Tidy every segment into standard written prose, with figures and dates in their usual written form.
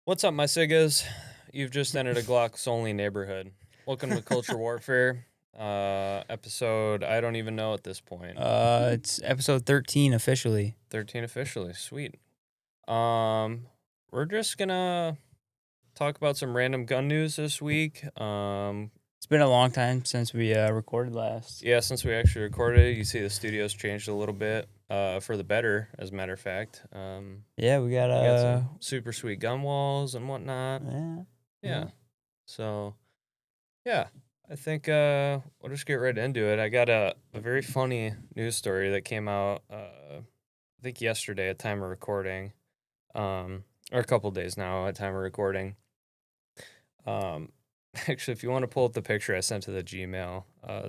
What's up, my Siggas? You've just entered a Glock's only neighborhood. Welcome to Culture Warfare, episode I don't even know at this point. It's episode 13 officially. 13 officially, sweet. We're just gonna talk about some random gun news this week. It's been a long time since we recorded last. Yeah, since we actually recorded, you see the studio's changed a little bit, for the better, as a matter of fact. Yeah, we got We got some super sweet gun walls and whatnot. yeah. So, yeah, I think we'll just get right into it. I got a very funny news story that came out, I think yesterday at time of recording, or a couple days now at time of recording. Actually, if you want to pull up the picture I sent to the Gmail,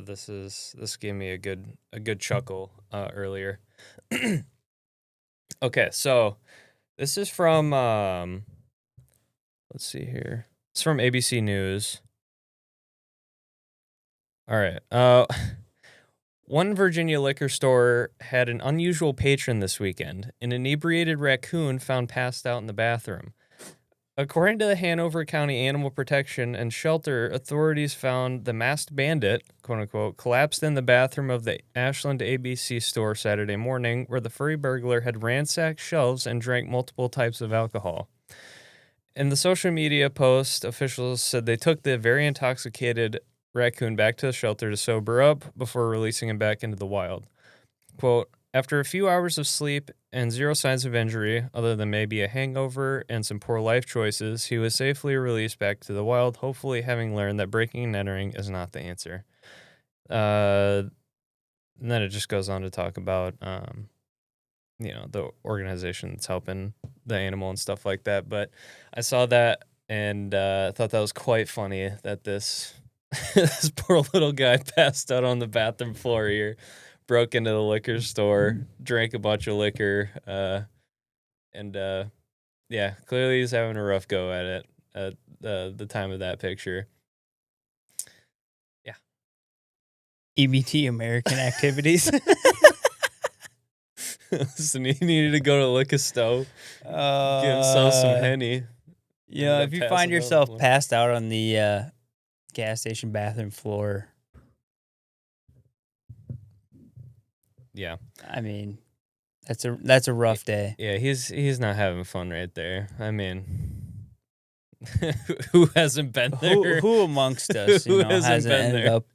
this gave me a good chuckle earlier. Okay, so this is from let's see here. It's from ABC News. All right. One Virginia liquor store had an unusual patron this weekend, an inebriated raccoon found passed out in the bathroom. According to the Hanover County Animal Protection and Shelter, authorities found the masked bandit, quote unquote, collapsed in the bathroom of the Ashland ABC store Saturday morning, where the furry burglar had ransacked shelves and drank multiple types of alcohol. In the social media post, officials said they took the very intoxicated raccoon back to the shelter to sober up before releasing him back into the wild. Quote, after a few hours of sleep and zero signs of injury, other than maybe a hangover and some poor life choices, he was safely released back to the wild, hopefully having learned that breaking and entering is not the answer. And then it just goes on to talk about, the organization that's helping the animal and stuff like that. But I saw that and thought that was quite funny that this this poor little guy passed out on the bathroom floor here, broke into the liquor store, drank a bunch of liquor, and yeah, clearly he's having a rough go at it at the time of that picture. Yeah. EBT American activities. So he needed to go to lick a stove, get himself some Henny. If you find yourself passed out on the gas station bathroom floor, Yeah. I mean, that's a rough day. Yeah, he's not having fun right there. I mean, who hasn't been there? Who amongst us, Who hasn't been ended there? up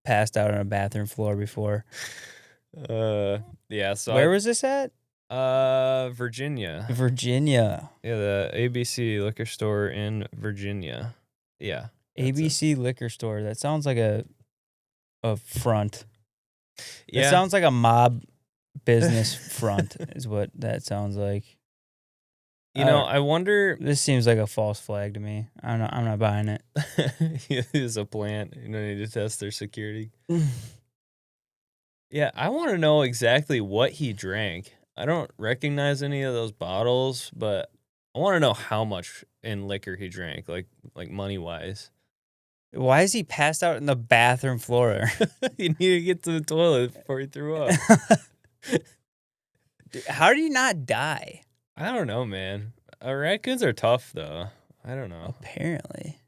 passed out on a bathroom floor before? Yeah. So Where was this at? Virginia. Virginia. Yeah, the ABC liquor store in Virginia. Yeah. ABC liquor store. That sounds like a front. Yeah. It sounds like a mob business front is what that sounds like. I wonder. This seems like a false flag to me. I'm not buying it. It is a plant. You don't need to test their security. Yeah, I want to know exactly what he drank. I don't recognize any of those bottles, but I want to know how much in liquor he drank, like money wise. Why is he passed out in the bathroom floor? He needed to get to the toilet before he threw up. How did he not die? I don't know, man. Raccoons are tough, though. I don't know. Apparently,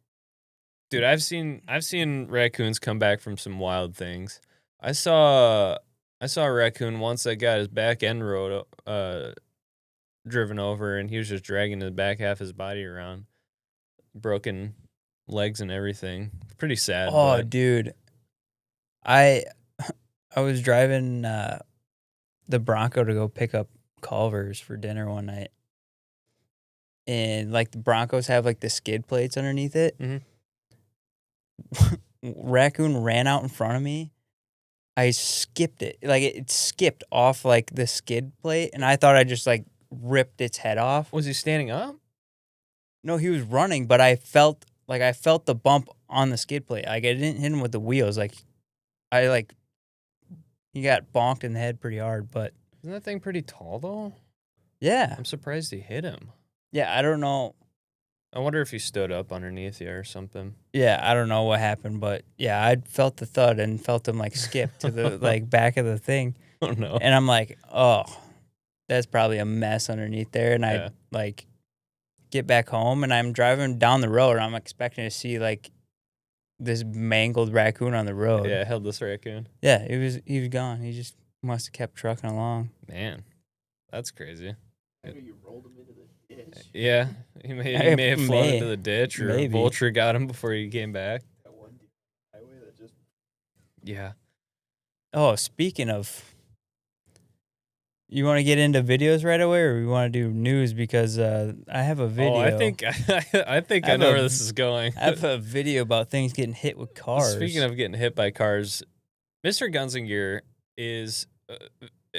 dude, I've seen raccoons come back from some wild things. I saw a raccoon once that got his back end road driven over, and he was just dragging the back half of his body around, broken legs and everything. Pretty sad. Oh, but dude, I was driving the Bronco to go pick up Culver's for dinner one night, and like the Broncos have like the skid plates underneath it. Mhm. Raccoon ran out in front of me. I skipped it. Like it skipped off like the skid plate, and I thought I just like ripped its head off. Was he standing up? No, he was running, but I felt the bump on the skid plate. Like I didn't hit him with the wheels. He got bonked in the head pretty hard, but Isn't that thing pretty tall though? yeah. I'm surprised he hit him. Yeah, I don't know. I wonder if he stood up underneath you or something. Yeah, I don't know what happened, but yeah, I felt the thud and felt him like skip to the like back of the thing. Oh no. And I'm like, oh, that's probably a mess underneath there. And Yeah. I like get back home, and I'm driving down the road, and I'm expecting to see like this mangled raccoon on the road. Yeah, headless raccoon. Yeah, he was gone. He just must have kept trucking along. Man, that's crazy. Maybe you rolled him into the ditch. Yeah, he may have flown into the ditch, or a Maybe. vulture got him before he came back. That one dude on the highway that just Yeah. Oh, speaking of, you want to get into videos right away, or we want to do news? Because I have a video. Oh, I think I know where this is going. I have a video about things getting hit with cars. Speaking of getting hit by cars, Mr. Guns and Gear is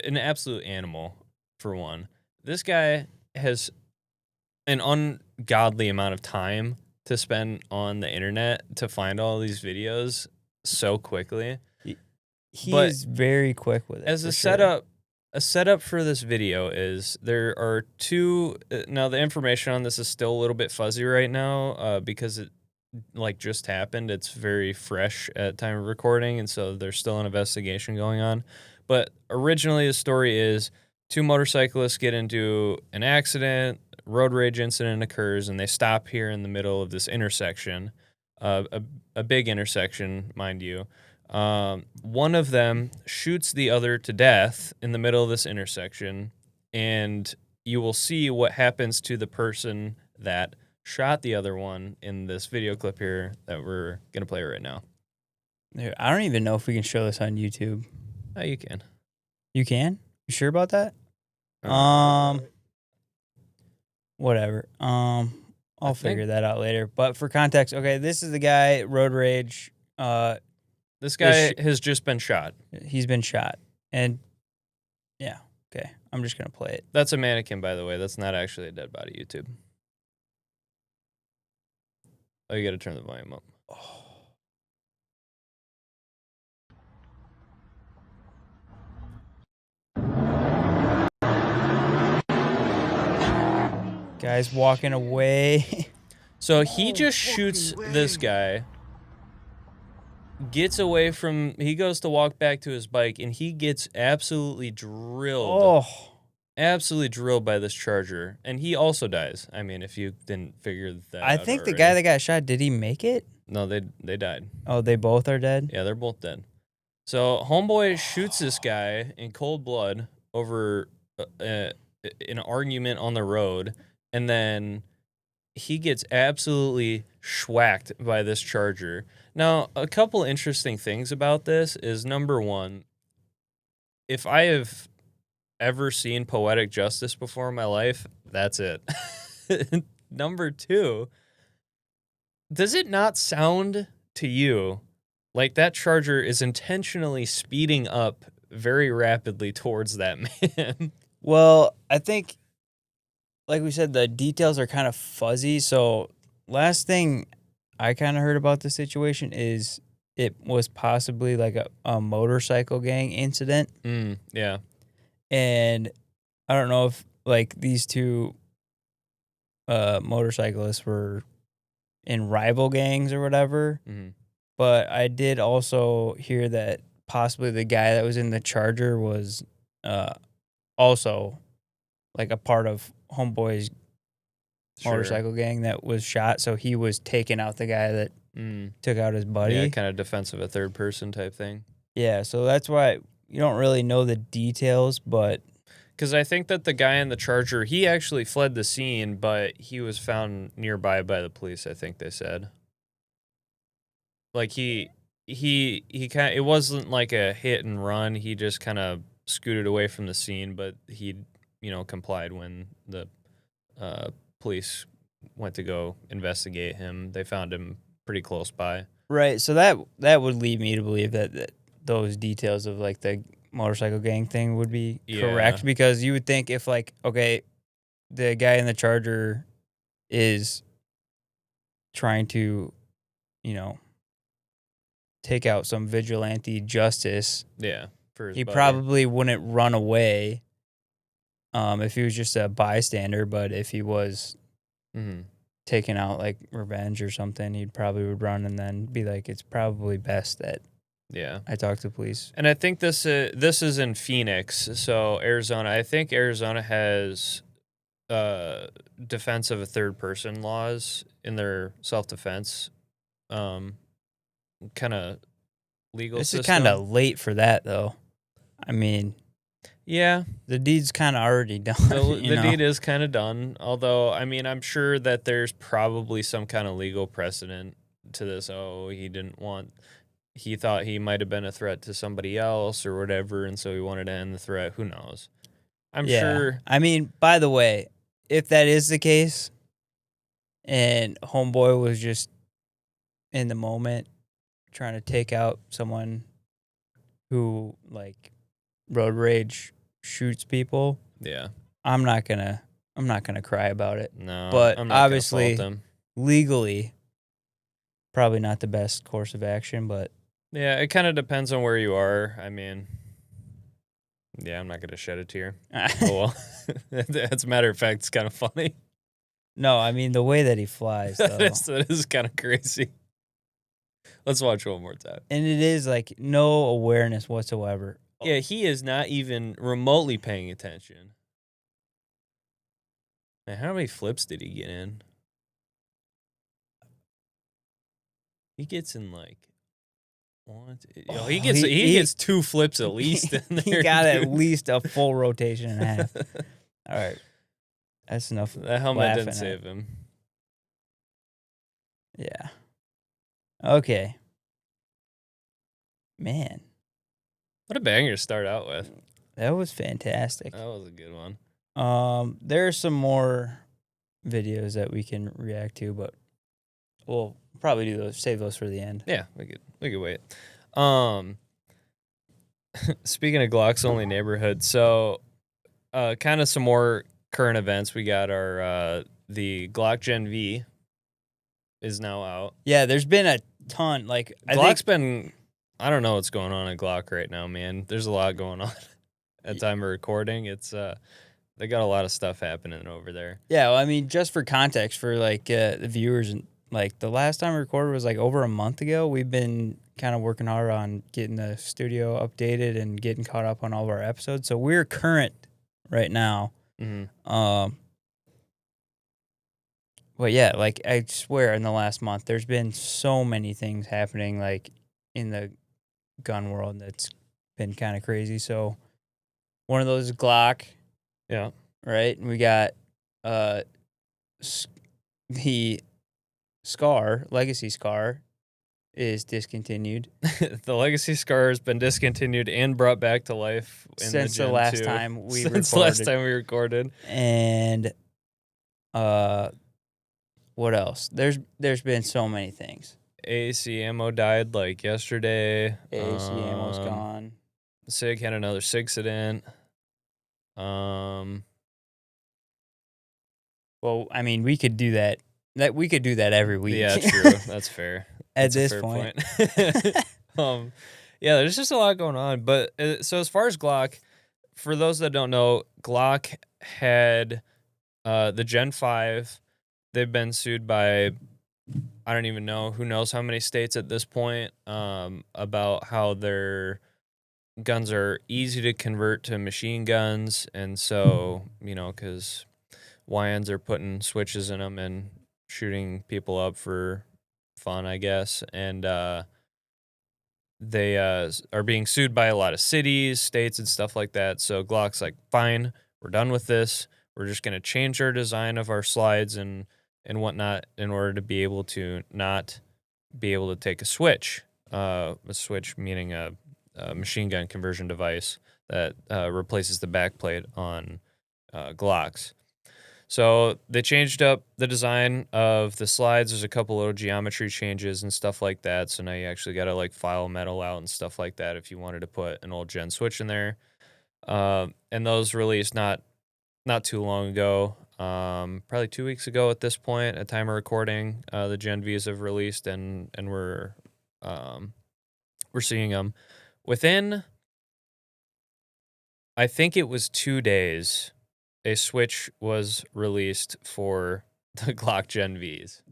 an absolute animal, for one. This guy has an ungodly amount of time to spend on the internet to find all these videos so quickly. he but is very quick with it. As a for setup for this video is there are two. Now the information on this is still a little bit fuzzy right now because it like just happened. It's very fresh at time of recording, and so there's still an investigation going on. But originally the story is two motorcyclists get into an accident, road rage incident occurs, and they stop here in the middle of this intersection, a big intersection, mind you. One of them shoots the other to death in the middle of this intersection, and you will see what happens to the person that shot the other one in this video clip here that we're going to play right now. Dude, I don't even know if we can show this on YouTube. Oh, you can. You can? You sure about that? Whatever. I'll figure that out later. But for context, okay, this is the guy, road rage. This guy has just been shot. He's been shot. And yeah, okay. I'm just gonna play it. That's a mannequin, by the way. That's not actually a dead body, YouTube. Oh, you got to turn the volume up. Guy's walking away. So he just shoots this guy, gets away from, he goes to walk back to his bike, and he gets absolutely drilled. Oh. Absolutely drilled by this Charger. And he also dies. I mean, if you didn't figure that out I think the already. guy that got shot, did he make it? No, they died. Oh, they both are dead? Yeah, they're both dead. So homeboy shoots this guy in cold blood over an argument on the road, and then he gets absolutely schwacked by this Charger. Now, a couple interesting things about this is, number one, if I have ever seen poetic justice before in my life, that's it. Number two, does it not sound to you like that Charger is intentionally speeding up very rapidly towards that man? Well, I think, like we said, the details are kind of fuzzy. So last thing I kind of heard about the situation is it was possibly like a motorcycle gang incident. Yeah. And I don't know if like these two motorcyclists were in rival gangs or whatever. Mm-hmm. But I did also hear that possibly the guy that was in the Charger was also like a part of Homeboy's motorcycle gang that was shot. So he was taking out the guy that took out his buddy. Yeah, kind of defensive, a third person type thing. Yeah, so that's why you don't really know the details, but... Because I think that the guy in the Charger, he actually fled the scene, but he was found nearby by the police, I think they said. Like, he kind of, it wasn't like a hit and run. He just kind of scooted away from the scene, but he, complied when the police went to go investigate him. They found him pretty close by. Right, so that would lead me to believe that those details of, like, the motorcycle gang thing would be correct, because you would think if, like, okay, the guy in the Charger is trying to, take out some vigilante justice. Yeah, for his he buddy. probably wouldn't run away if he was just a bystander, but if he was taking out, like, revenge or something, he probably would run and then be like, it's probably best that I talk to the police. And I think this is in Phoenix, so Arizona. I think Arizona has defense of a third person laws in their self-defense kind of legal This system. is kind of late for that, though. I mean, yeah, the deed's kind of already done. the deed is kind of done. Although, I mean, I'm sure that there's probably some kind of legal precedent to this. Oh, he thought he might have been a threat to somebody else or whatever, and so he wanted to end the threat. Who knows? I'm sure. I mean, by the way, if that is the case, and homeboy was just in the moment trying to take out someone who like road rage shoots people, Yeah. I'm not gonna cry about it. No, But I'm not obviously, gonna fault him. legally, probably not the best course of action. But Yeah, it kind of depends on where you are. I mean, yeah, I'm not gonna shed a tear. Oh well, as a matter of fact, it's kind of funny. no, I mean the way that he flies, though, that is kind of crazy. Let's watch one more time. and it is like no awareness whatsoever. Yeah, he is not even remotely paying attention. Man, how many flips did he get in? He gets in like one. He gets 2 flips at least in there. He got at dude. least a full rotation and a half. All right, that's enough. The helmet laughing didn't at- save him. Yeah. Okay. Man, What a banger to start out with. that was fantastic. That was a good one. There are some more videos that we can react to, but we'll probably save those for the end. Yeah, we could wait. Speaking of Glock's only neighborhood, so kind of some more current events. We got our the Glock Gen V is now out. Yeah, there's been a ton. Like Glock's been, I don't know what's going on at Glock right now, man. There's a lot going on at time of recording. It's they got a lot of stuff happening over there. Yeah, well, I mean, just for context for like the viewers, and like the last time we recorded was like over a month ago. We've been kind of working hard on getting the studio updated and getting caught up on all of our episodes. So we're current right now. Mm-hmm. But yeah, like I swear in the last month, there's been so many things happening like in the gun world that's been kind of crazy. So one of those is Glock, Yeah. right? And we got the Legacy Scar is discontinued The Legacy Scar has been discontinued and brought back to life since the Gen last 2. time we Since recorded. last time we recorded. And what else? There's been so many things. AAC Ammo died like yesterday. AAC Ammo's gone. SIG had another SIG-sident. Well, I mean, we could do that. We could do that every week. Yeah, true. That's fair. At That's a this fair point. Yeah, there's just a lot going on. But so as far as Glock, for those that don't know, Glock had the Gen 5. They've been sued by, I don't even know, who knows how many states at this point, about how their guns are easy to convert to machine guns. And so, because YNs are putting switches in them and shooting people up for fun, I guess. And they are being sued by a lot of cities, states, and stuff like that. So Glock's like, fine, we're done with this. We're just going to change our design of our slides and whatnot in order to be able to not be able to take a switch. A switch meaning a machine gun conversion device that replaces the backplate on Glocks. So they changed up the design of the slides. There's a couple little geometry changes and stuff like that. So now you actually got to like file metal out and stuff like that if you wanted to put an old gen switch in there. And those released not too long ago, probably 2 weeks ago at this point. At time of recording, the Gen Vs have released, and we're seeing them within. I think it was 2 days. A switch was released for the Glock Gen Vs.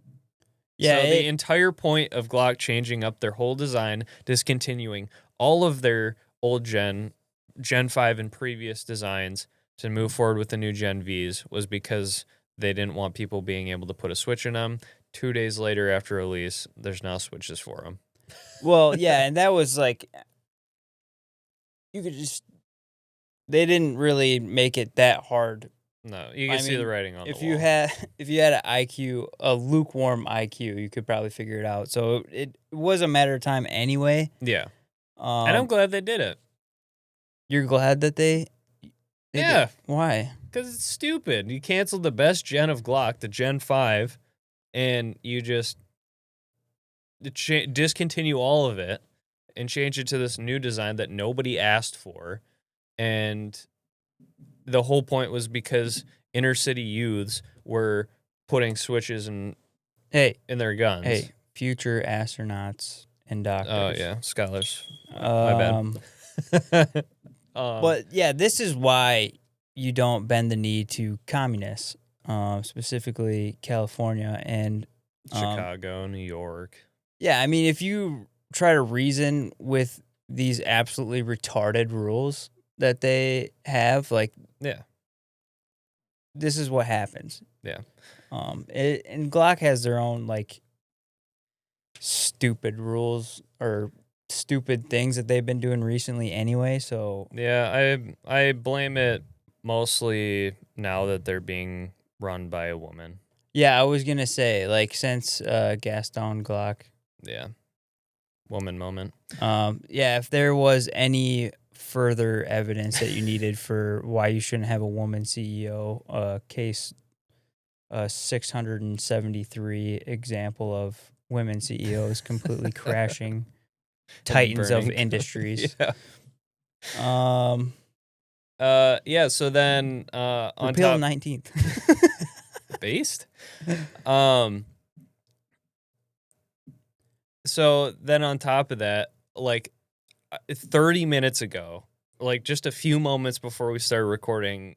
Yeah, So the entire point of Glock changing up their whole design, discontinuing all of their old Gen 5 and previous designs to move forward with the new Gen Vs was because they didn't want people being able to put a switch in them. 2 days later after release, there's now switches for them. Well, yeah, and that was like, you could just, they didn't really make it that hard. No, you can see the writing on the wall. If you had an IQ, a lukewarm IQ, you could probably figure it out. So it was a matter of time anyway. Yeah. And I'm glad they did it. You're glad that they Yeah. did. Why? Because it's stupid. You canceled the best gen of Glock, the Gen 5, and you just discontinue all of it and change it to this new design that nobody asked for. And the whole point was because inner city youths were putting switches in their guns. Hey, future astronauts and doctors. Oh, yeah. Scholars. My bad. But yeah, this is why you don't bend the knee to communists, specifically California and Chicago, New York. Yeah, I mean, if you try to reason with these absolutely retarded rules that they have, like, yeah, this is what happens. Yeah. And Glock has their own, like, stupid rules or stupid things that they've been doing recently anyway, so... Yeah, I blame it mostly now that they're being run by a woman. Yeah, I was going to say, like, since Gaston Glock... Yeah. Woman moment. Yeah, if there was any further evidence that you needed for why you shouldn't have a woman CEO, case 673 example of women CEOs completely crashing titans of industries. Yeah. Yeah, so then on repeal top 19th. based. So then on top of that, like 30 minutes ago, like just a few moments before we started recording,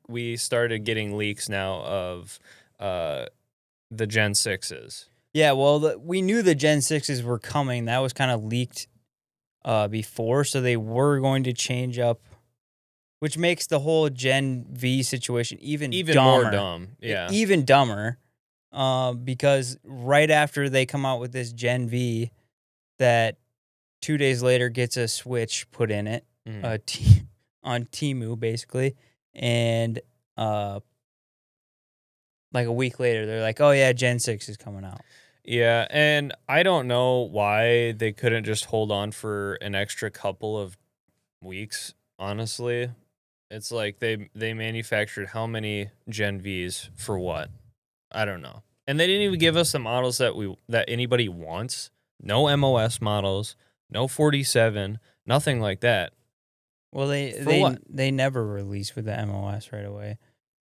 we started getting leaks now of the Gen 6s. Yeah, well, we knew the Gen 6s were coming. That was kind of leaked before, so they were going to change up, which makes the whole Gen V situation even dumber. More dumb. Yeah. Even dumber. Because right after they come out with this Gen V, that 2 days later gets a switch put in it, on Temu basically, and like a week later they're like, "Oh yeah, Gen 6 is coming out." Yeah, and I don't know why they couldn't just hold on for an extra couple of weeks. Honestly, it's like they manufactured how many Gen Vs for what? I don't know. And they didn't even give us the models that anybody wants. No MOS models, no 47, nothing like that. Well, they never release with the MOS right away.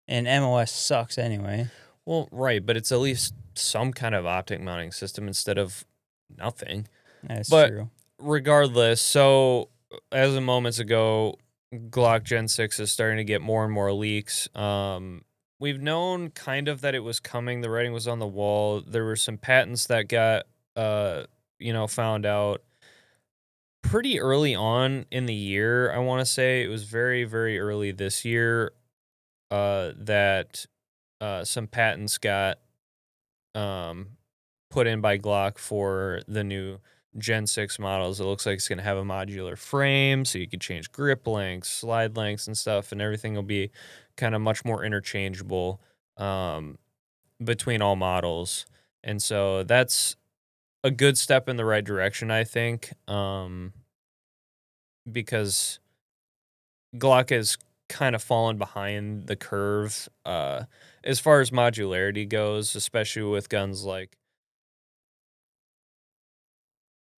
And MOS sucks anyway. Well, right, but it's at least some kind of optic mounting system instead of nothing. That's true. Regardless, so as of moments ago, Glock Gen 6 is starting to get more and more leaks. We've known kind of that it was coming. The writing was on the wall. There were some patents that got, found out pretty early on in the year. I want to say it was very, very early this year that some patents got put in by Glock for the new Gen 6 models. It looks like it's going to have a modular frame, so you could change grip lengths, slide lengths, and stuff, and everything will be kind of much more interchangeable between all models. And so that's a good step in the right direction, I think, because Glock has kind of fallen behind the curve as far as modularity goes, especially with guns like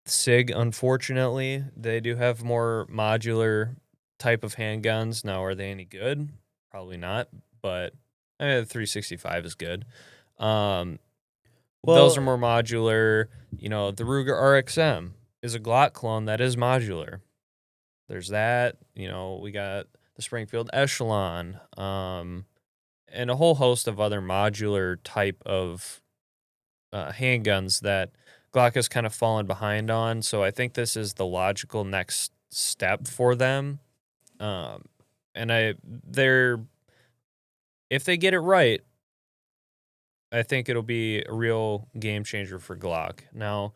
SIG. Unfortunately, they do have more modular type of handguns. Now, are they any good? Probably not, but the 365 is good. Those are more modular. The Ruger RXM is a Glock clone that is modular. There's that. We got the Springfield Echelon, and a whole host of other modular type of handguns that Glock has kind of fallen behind on. So I think this is the logical next step for them. And they're if they get it right, I think it'll be a real game changer for Glock. Now,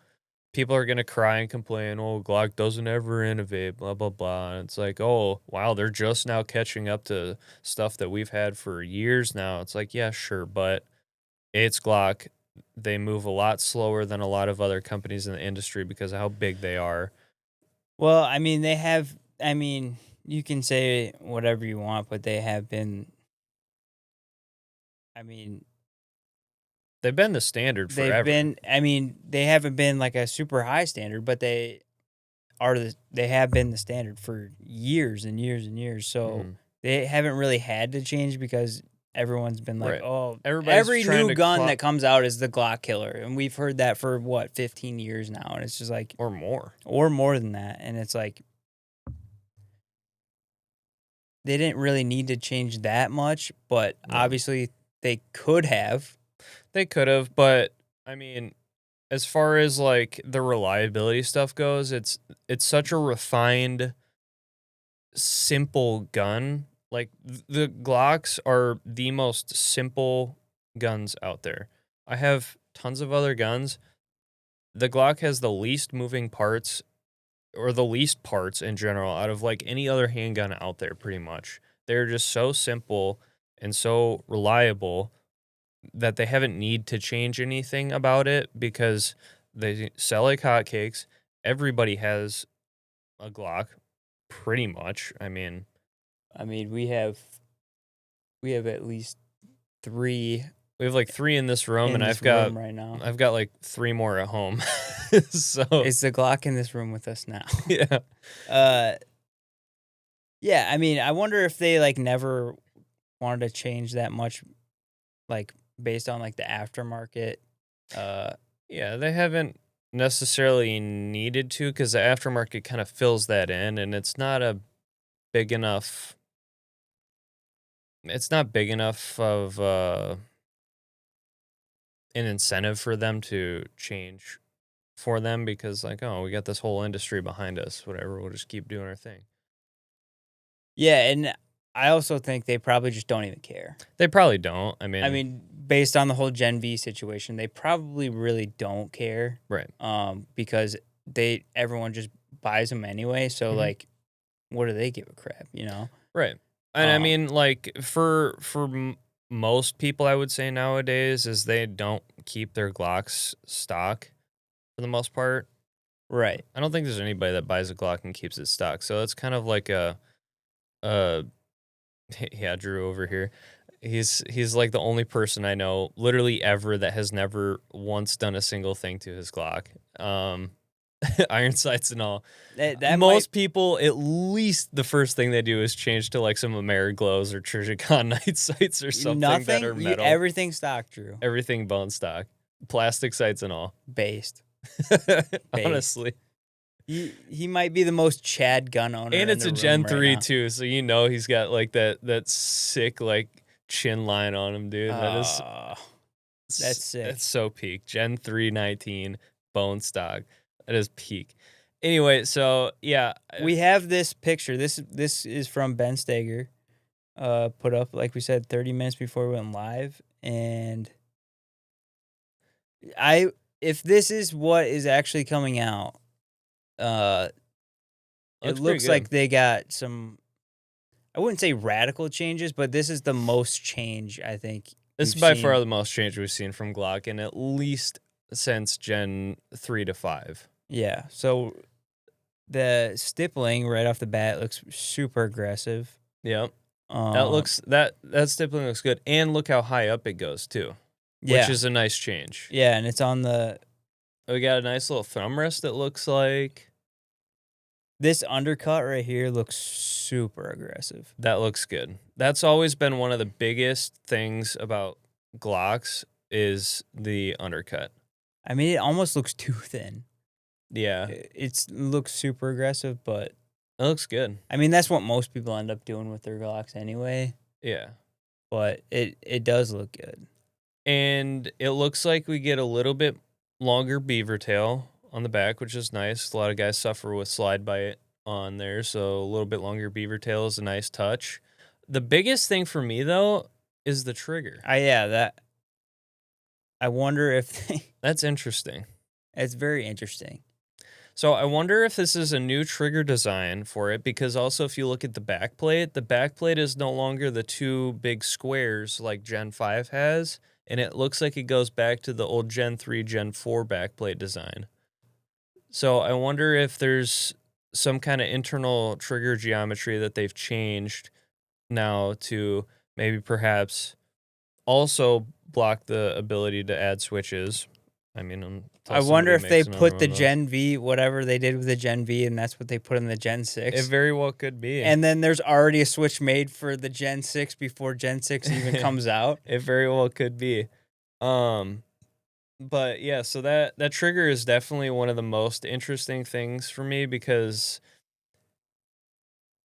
people are going to cry and complain, oh, Glock doesn't ever innovate, blah, blah, blah. And it's like, oh, wow, they're just now catching up to stuff that we've had for years now. It's like, yeah, sure, but it's Glock. They move a lot slower than a lot of other companies in the industry because of how big they are. Well, I mean, you can say whatever you want, but they have been, I mean, They've been the standard forever. they haven't been like a super high standard, but they have been the standard for years and years and years. So Mhm. they haven't really had to change because everyone's been like, Right. oh, Everybody's every trying new to gun that comes out is the Glock killer. And we've heard that for 15 years now. And it's just like, or more. or more than that. And it's like, they didn't really need to change that much, but No. obviously they could have. They could have, but I mean, as far as like the reliability stuff goes, it's such a refined, simple gun. Like the Glocks are the most simple guns out there. I have tons of other guns. The Glock has the least moving parts or the least parts in general out of like any other handgun out there pretty much. They're just so simple and so reliable that they haven't need to change anything about it because they sell like hotcakes. Everybody has a Glock, pretty much. I mean, We have at least 3 we have like 3 in this room, in and this I've got room right now. like 3 more at home. So Is the Glock in this room with us now? yeah, Yeah, I wonder if they like never wanted to change that much, like based on like the aftermarket. yeah, they haven't necessarily needed to because the aftermarket kind of fills that in, and it's not a big enough. It's not big enough of an incentive for them to change for them because like, oh, we got this whole industry behind us, whatever, we'll just keep doing our thing. Yeah, and I also think they probably just don't even care. They probably don't. I mean, Based on the whole Gen V situation, they probably really don't care. right. Because everyone just buys them anyway. So Mhm. like, what do they give a crap? You know? Right. And I Um, mean, like for most people, I would say nowadays is they don't keep their Glocks stock for the most part. Right. I don't think there's anybody that buys a Glock and keeps it stock. So it's kind of like yeah, Drew over here. He's like the only person I know literally ever that has never once done a single thing to his Glock. Iron sights and all. Most people, at least the first thing they do is change to like some Ameriglows or Trijicon night sights or something that are metal. Everything stock, Drew. Everything bone stock, plastic sights and all. Based. Honestly, He might be the most Chad gun owner. and it's a Gen 3 now. too, so you know he's got like that sick like chin line on him, dude. That's sick. That's so peak. Gen 3 19 bone stock. That is peak. Anyway, so yeah, We have this picture. This is from Ben Steger. Put up, like we said, 30 minutes before we went live. And if this is what is actually coming out, it looks like they got some, I wouldn't say radical changes, but this is the most change, I think. This is by far the most change we've seen from Glock, and at least since Gen 3 to 5. Yeah. So the stippling right off the bat looks super aggressive. Yep. That stippling looks good. And look how high up it goes too. Which is a nice change. Yeah, and it's on we got a nice little thumb rest, it looks like. This undercut right here looks super aggressive. That looks good. That's always been one of the biggest things about Glocks is the undercut. It almost looks too thin. Yeah. It looks super aggressive, but it looks good. That's what most people end up doing with their Glocks anyway. Yeah. But it does look good. And it looks like we get a little bit longer beaver tail on the back, which is nice. A lot of guys suffer with slide bite on there, so a little bit longer beaver tail is a nice touch. The biggest thing for me, though, is the trigger. I wonder if That's interesting. it's very interesting. So I wonder if this is a new trigger design for it, because also if you look at the backplate is no longer the two big squares like Gen 5 has, and it looks like it goes back to the old Gen 3, Gen 4 backplate design. So I wonder if there's some kind of internal trigger geometry that they've changed now to maybe perhaps also block the ability to add switches. I mean, until I wonder somebody if they makes another put one the of those. Gen V, whatever they did with the Gen V, and that's what they put in the Gen It 6. very well could be. And then there's already a switch made for the Gen 6 before Gen 6 even comes out. It very well could be. But yeah, so that trigger is definitely one of the most interesting things for me, because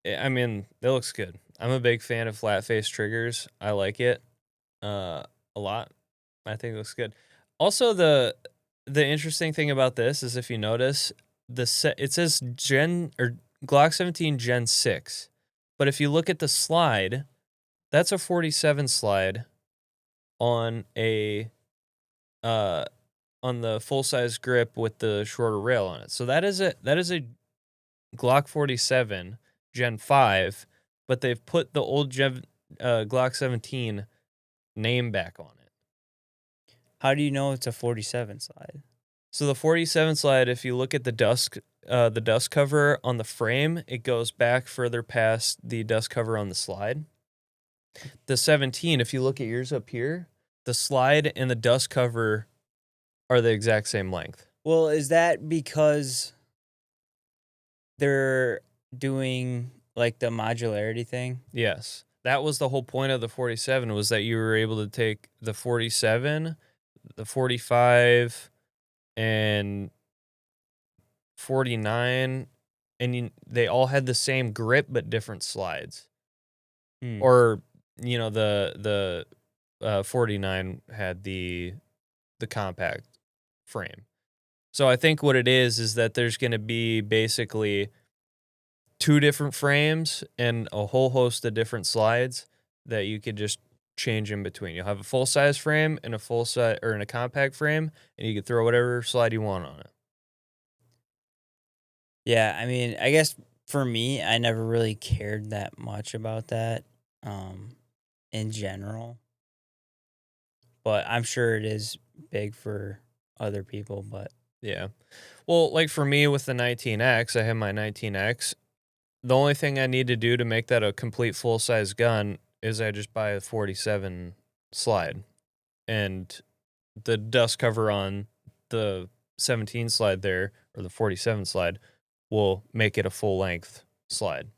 I mean, it looks good. I'm a big fan of flat face triggers. I like it a lot. I think it looks good. Also, the interesting thing about this is, if you notice, it says Glock 17 Gen 6. But if you look at the slide, that's a 47 slide on a on the full size grip with the shorter rail on it. So that is a Glock 47 Gen 5, but they've put the old Glock 17 name back on it. How do you know it's a 47 slide? So the 47 slide, if you look at the dust cover on the frame, it goes back further past the dust cover on the slide. The 17, if you look at yours up here, the slide and the dust cover are the exact same length. Well, is that because they're doing like the modularity thing? Yes. That was the whole point of the 47, was that you were able to take the 47, the 45, and 49, and they all had the same grip but different slides. Or, the 49 had the compact frame. So I think what it is that there's going to be basically two different frames and a whole host of different slides that you could just change in between. You'll have a full size frame and a compact frame, and you can throw whatever slide you want on it. Yeah, I mean, I guess for me, I never really cared that much about that in general. But I'm sure it is big for other people, but Yeah. Well, like for me with the 19X, I have my 19X. The only thing I need to do to make that a complete full size gun is I just buy a 47 slide, and the dust cover on the 17 slide there, or the 47 slide, will make it a full length slide.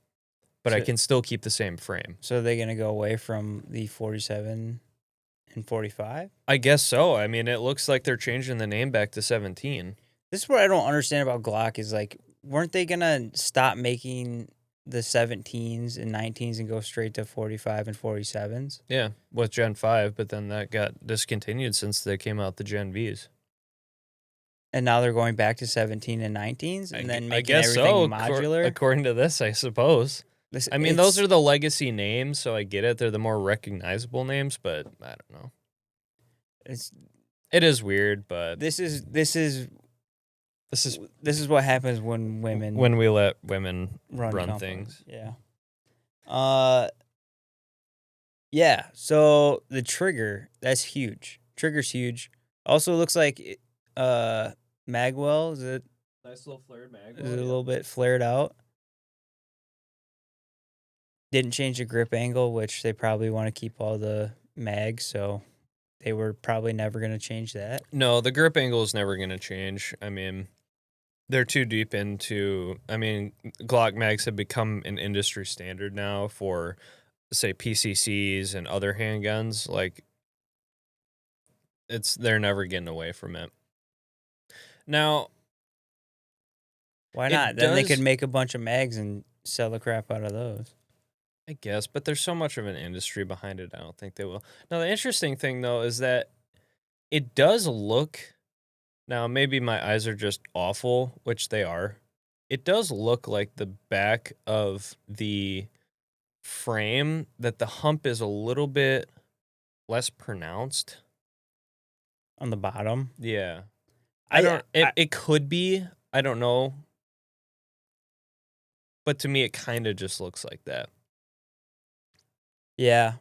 But I So- can still keep the same frame. so they're going to go away from the 47 and 45? I guess so. I mean, it looks like they're changing the name back to 17. This is what I don't understand about Glock is like, weren't they going to stop making the 17s and 19s and go straight to 45 and 47s? Yeah, with Gen 5, but then that got discontinued since they came out the Gen Vs. And now they're going back to 17 and 19s and then making everything modular? According to this, I suppose. I mean, those It's- are the legacy names, so I get it. They're the more recognizable names, but I don't know. It is weird, but This is this is what happens when women when we let women run run companies. things. Yeah. Yeah. So the trigger, that's huge. Trigger's huge. Also looks like magwell. Is it Nice little flared mag. a little bit flared out? Didn't change the grip angle, which they probably want to keep all the mags, so they were probably never going to change that. No, the grip angle is never going to change. I mean, they're too deep into. I mean, Glock mags have become an industry standard now for, say, PCCs and other handguns. Like, they're never getting away from it. Now, Why It not? Then they could does- make a bunch of mags and sell the crap out of those. I guess, but there's so much of an industry behind it, I don't think they will. Now, the interesting thing, though, is that it does look. Now, maybe my eyes are just awful, which they are. It does look like the back of the frame, that the hump is a little bit less pronounced. On the bottom. Yeah. I It could be. I don't know. But to me, it kind of just looks like that. Yeah.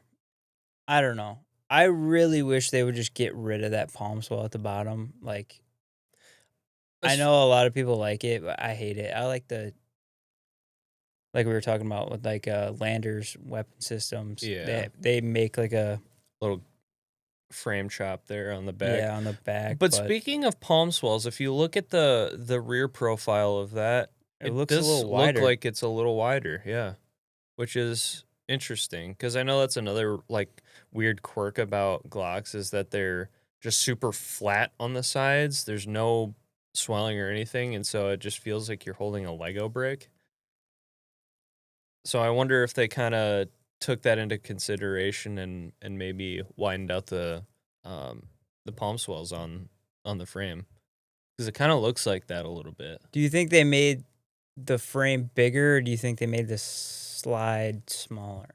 I don't know. I really wish they would just get rid of that palm swell at the bottom. Like, I know a lot of people like it, but I hate it. I like like we were talking about with like Lander's weapon systems. Yeah. They make like a little frame chop there on the back. on the back. But speaking of palm swells, if you look at the rear profile of that, it it looks a does little look wider. like it's a little wider. Yeah, which is interesting because I know that's another like weird quirk about Glocks is that they're just super flat on the sides. There's no swelling or anything, and so it just feels like you're holding a Lego brick. So I wonder if they kind of took that into consideration and maybe widened out the palm swells on the frame because it kind of looks like that a little bit. Do you think they made the frame bigger, or do you think they made the slide smaller?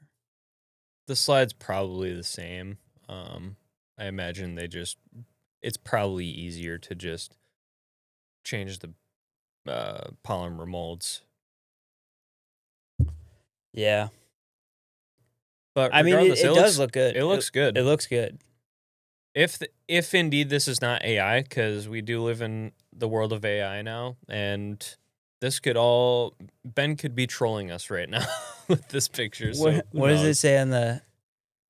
The slide's probably the same. I imagine it's probably easier to just change the polymer molds. Yeah. But I mean, regardless, it does look good. It looks good. It looks good. If indeed this is not AI, because we do live in the world of AI now, and Ben could be trolling us right now with this picture. So What does it say on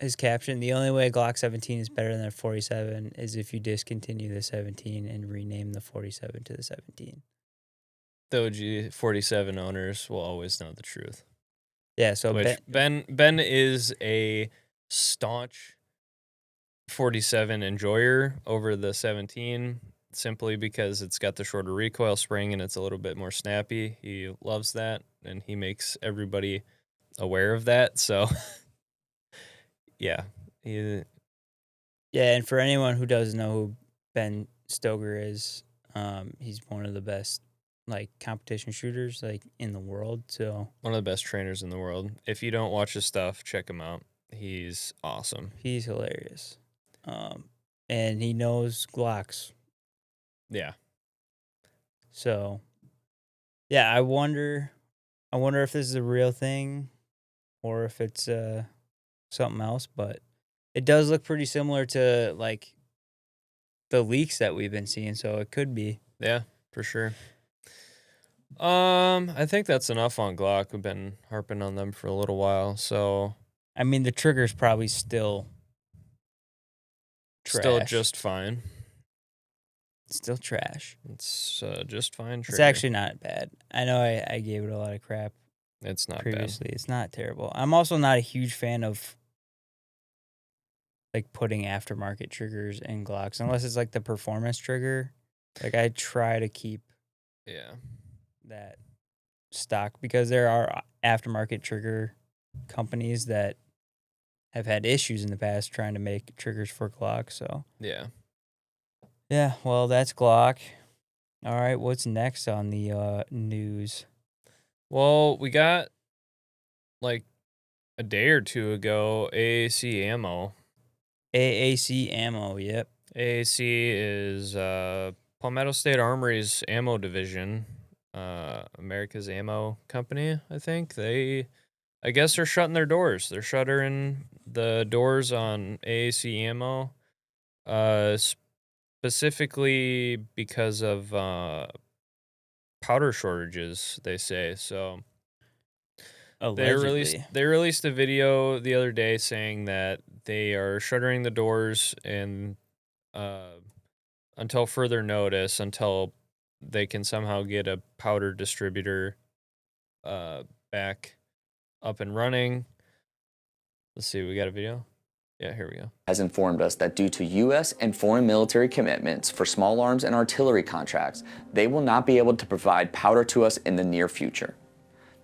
his caption? The only way a Glock 17 is better than a 47 is if you discontinue the 17 and rename the 47 to the 17. The OG 47 owners will always know the truth. Yeah, so Which Ben is a staunch 47 enjoyer over the 17 simply because it's got the shorter recoil spring and it's a little bit more snappy. He loves that and he makes everybody aware of that. So yeah. Yeah, and for anyone who doesn't know who Ben Stoker is, he's one of the best like competition shooters like in the world. So one of the best trainers in the world. If you don't watch his stuff, check him out. He's awesome. He's hilarious. And he knows Glocks. Yeah. So yeah, I wonder if this is a real thing or if it's something else, but it does look pretty similar to like the leaks that we've been seeing, so it could be. Yeah, for sure. I think that's enough on Glock. We've been harping on them for a little while, so I mean, the trigger's probably still trash. Still just fine. Still trash. It's just fine. Trigger. It's actually not bad. I know I gave it a lot of crap It's not previously. bad. It's not terrible. I'm also not a huge fan of like putting aftermarket triggers in Glocks unless it's like the performance trigger. Like I try to keep that stock because there are aftermarket trigger companies that have had issues in the past trying to make triggers for Glock. So yeah, well, that's Glock. All right, what's next on the news? Well, we got like a day or two ago AAC Ammo. AAC Ammo, yep. AAC is Palmetto State Armory's ammo division, America's Ammo Company, I think. I guess they're shutting their doors. They're shuttering the doors on AAC Ammo, specifically because of powder shortages, they say. So Allegedly. they released a video the other day saying that they are shuttering the doors and until further notice, until they can somehow get a powder distributor back up and running. Let's see, we got a video? Yeah, here we go. Has informed us that due to U.S. and foreign military commitments for small arms and artillery contracts, they will not be able to provide powder to us in the near future.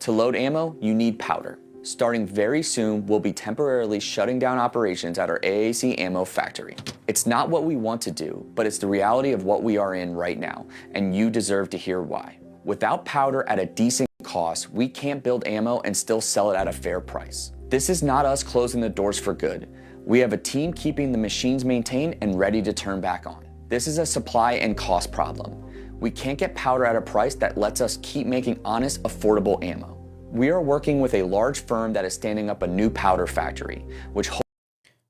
To load ammo, you need powder. Starting very soon, we'll be temporarily shutting down operations at our AAC Ammo factory. It's not what we want to do, but it's the reality of what we are in right now, and you deserve to hear why. Without powder at a decent cost, we can't build ammo and still sell it at a fair price. This is not us closing the doors for good. We have a team keeping the machines maintained and ready to turn back on. This is a supply and cost problem. We can't get powder at a price that lets us keep making honest, affordable ammo. We are working with a large firm that is standing up a new powder factory, which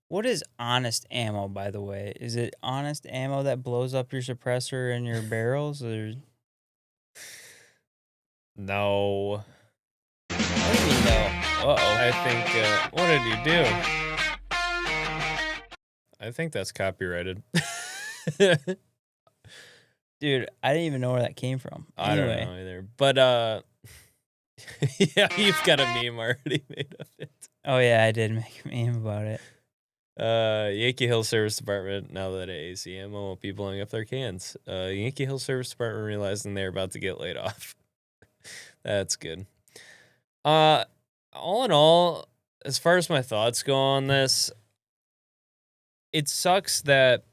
What is honest ammo, by the way? Is it honest ammo that blows up your suppressor and your barrels? Or No. what do you mean, though? Uh-oh. I think, what did you do? I think that's copyrighted. Dude, I didn't even know where that came from. I don't Anyway, know either. But, yeah, you've got a meme already made of it. oh yeah, I did make a meme about it. Yankee Hill Service Department, now that AAC Ammo will be blowing up their cans. Yankee Hill Service Department realizing they're about to get laid off. That's good. All in all, as far as my thoughts go on this, it sucks that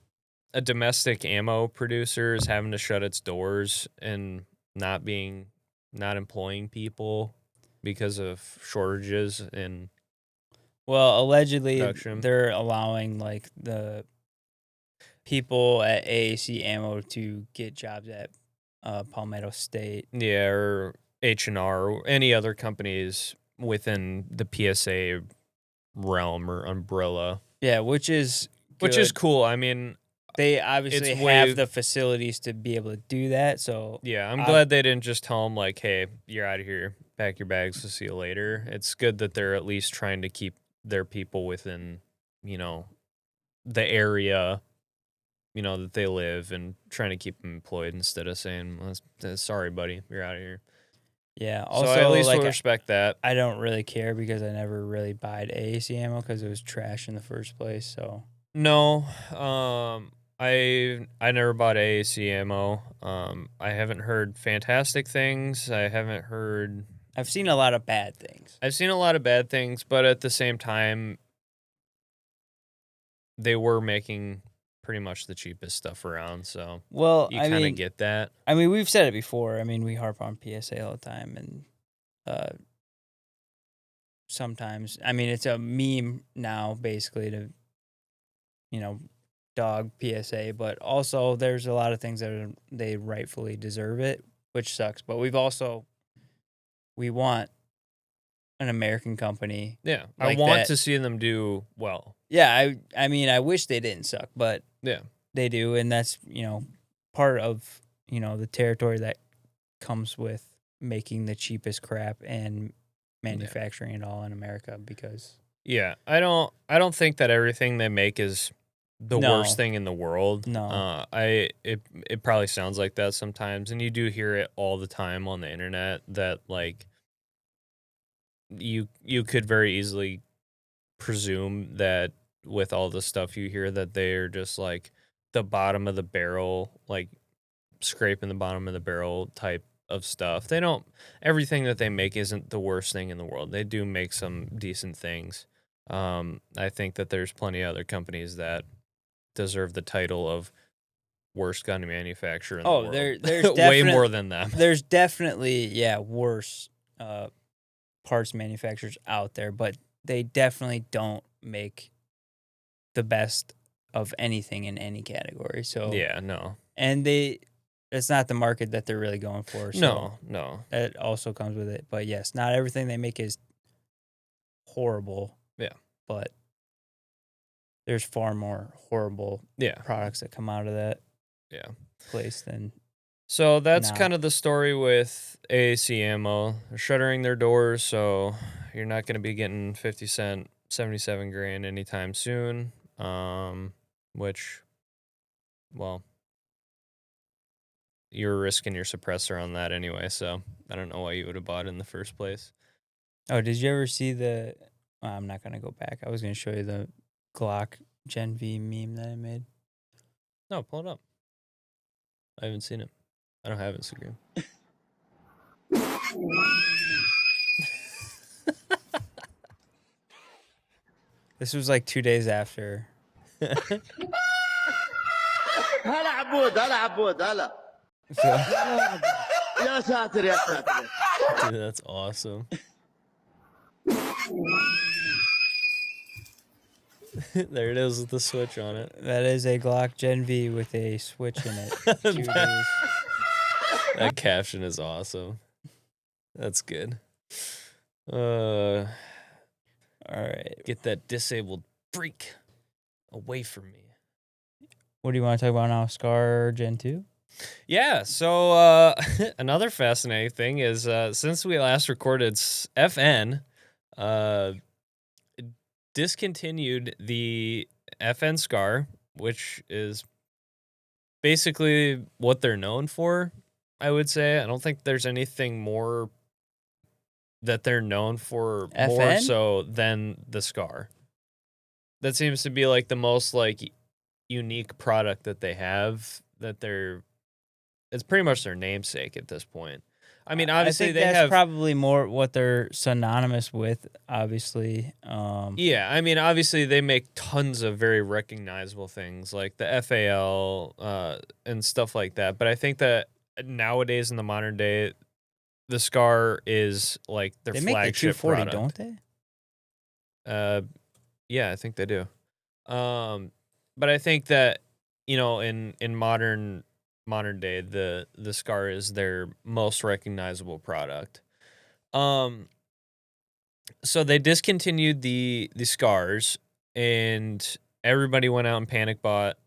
a domestic ammo producer is having to shut its doors and not employing people because of shortages in Well, allegedly, production. they're allowing like the people at AAC Ammo to get jobs at Palmetto State. Yeah, or H&R, or any other companies within the PSA realm or umbrella, Yeah, which is good. cool. I mean, They obviously it's have way- the facilities to be able to do that. So yeah, I'm glad they didn't just tell them like, "Hey, you're out of here. Pack your bags. We'll see you later." It's good that they're at least trying to keep their people within, the area, that they live, and trying to keep them employed instead of saying, "Sorry, buddy, you're out of here." yeah, also So I at least like will respect that. I don't really care because I never really buyed AAC Ammo because it was trash in the first place. So No, I never bought AAC ammo. I haven't heard fantastic things. I've seen a lot of bad things. I've seen a lot of bad things, but at the same time, they were making pretty much the cheapest stuff around. So Well, you I kind mean, of get that. we've said it before. I mean, we harp on PSA all the time, and sometimes, I mean, it's a meme now, basically, to dog PSA, but also there's a lot of things that they rightfully deserve it, which sucks. But we want an American company. Yeah, like I want that. to see them do well. Yeah, I mean, I wish they didn't suck, but Yeah, they do, and that's part of the territory that comes with making the cheapest crap and manufacturing it all in America. Because yeah. I don't think that everything they make is the No. worst thing in the world. No. It probably sounds like that sometimes, and you do hear it all the time on the internet that like you could very easily presume that with all the stuff you hear that they're just like the bottom of the barrel, like scraping the bottom of the barrel type of stuff. Everything that they make isn't the worst thing in the world. They do make some decent things. I think that there's plenty of other companies that deserve the title of worst gun manufacturer in the world. there's way more than them. There's definitely worse parts manufacturers out there, but they definitely don't make the best of anything in any category. So Yeah, no. and it's not the market that they're really going for. So No. that also comes with it. But yes, not everything they make is horrible. Yeah. But there's far more horrible Yeah. products that come out of that Yeah. place than So that's No. kind of the story with AAC Ammo. They're shuttering their doors, so you're not going to be getting 50 cent 77 grain anytime soon. Which, well, you're risking your suppressor on that anyway, so I don't know why you would have bought it in the first place. Oh, did you ever see the I'm not going to go back. I was going to show you the Glock Gen V meme that I made. No, pull it up. I haven't seen it. I don't have Instagram. This was like 2 days after. هلا عبود هلا عبود هلا يا ساتر يا ساتر. Dude, that's awesome. There it is with the switch on it. That is a Glock Gen V with a switch in it. Shooters. That caption is awesome. That's good. All right. Get that disabled freak away from me. What do you want to talk about now? Scar Gen 2? Yeah, so another fascinating thing is since we last recorded, FN discontinued the FN Scar, which is basically what they're known for, I would say. I don't think there's anything more that they're known for more FN? so than the Scar. That seems to be like the most like unique product that they have, that it's pretty much their namesake at this point. I mean, obviously I think they that's have probably more what they're synonymous with, obviously. Yeah, I mean, obviously they make tons of very recognizable things like the FAL and stuff like that. But I think that nowadays in the modern day, the Scar is like their They make the flagship 240, product. don't they? Yeah, I think they do. But I think that in modern day, the Scar is their most recognizable product. So they discontinued the Scars, and everybody went out and panic bought,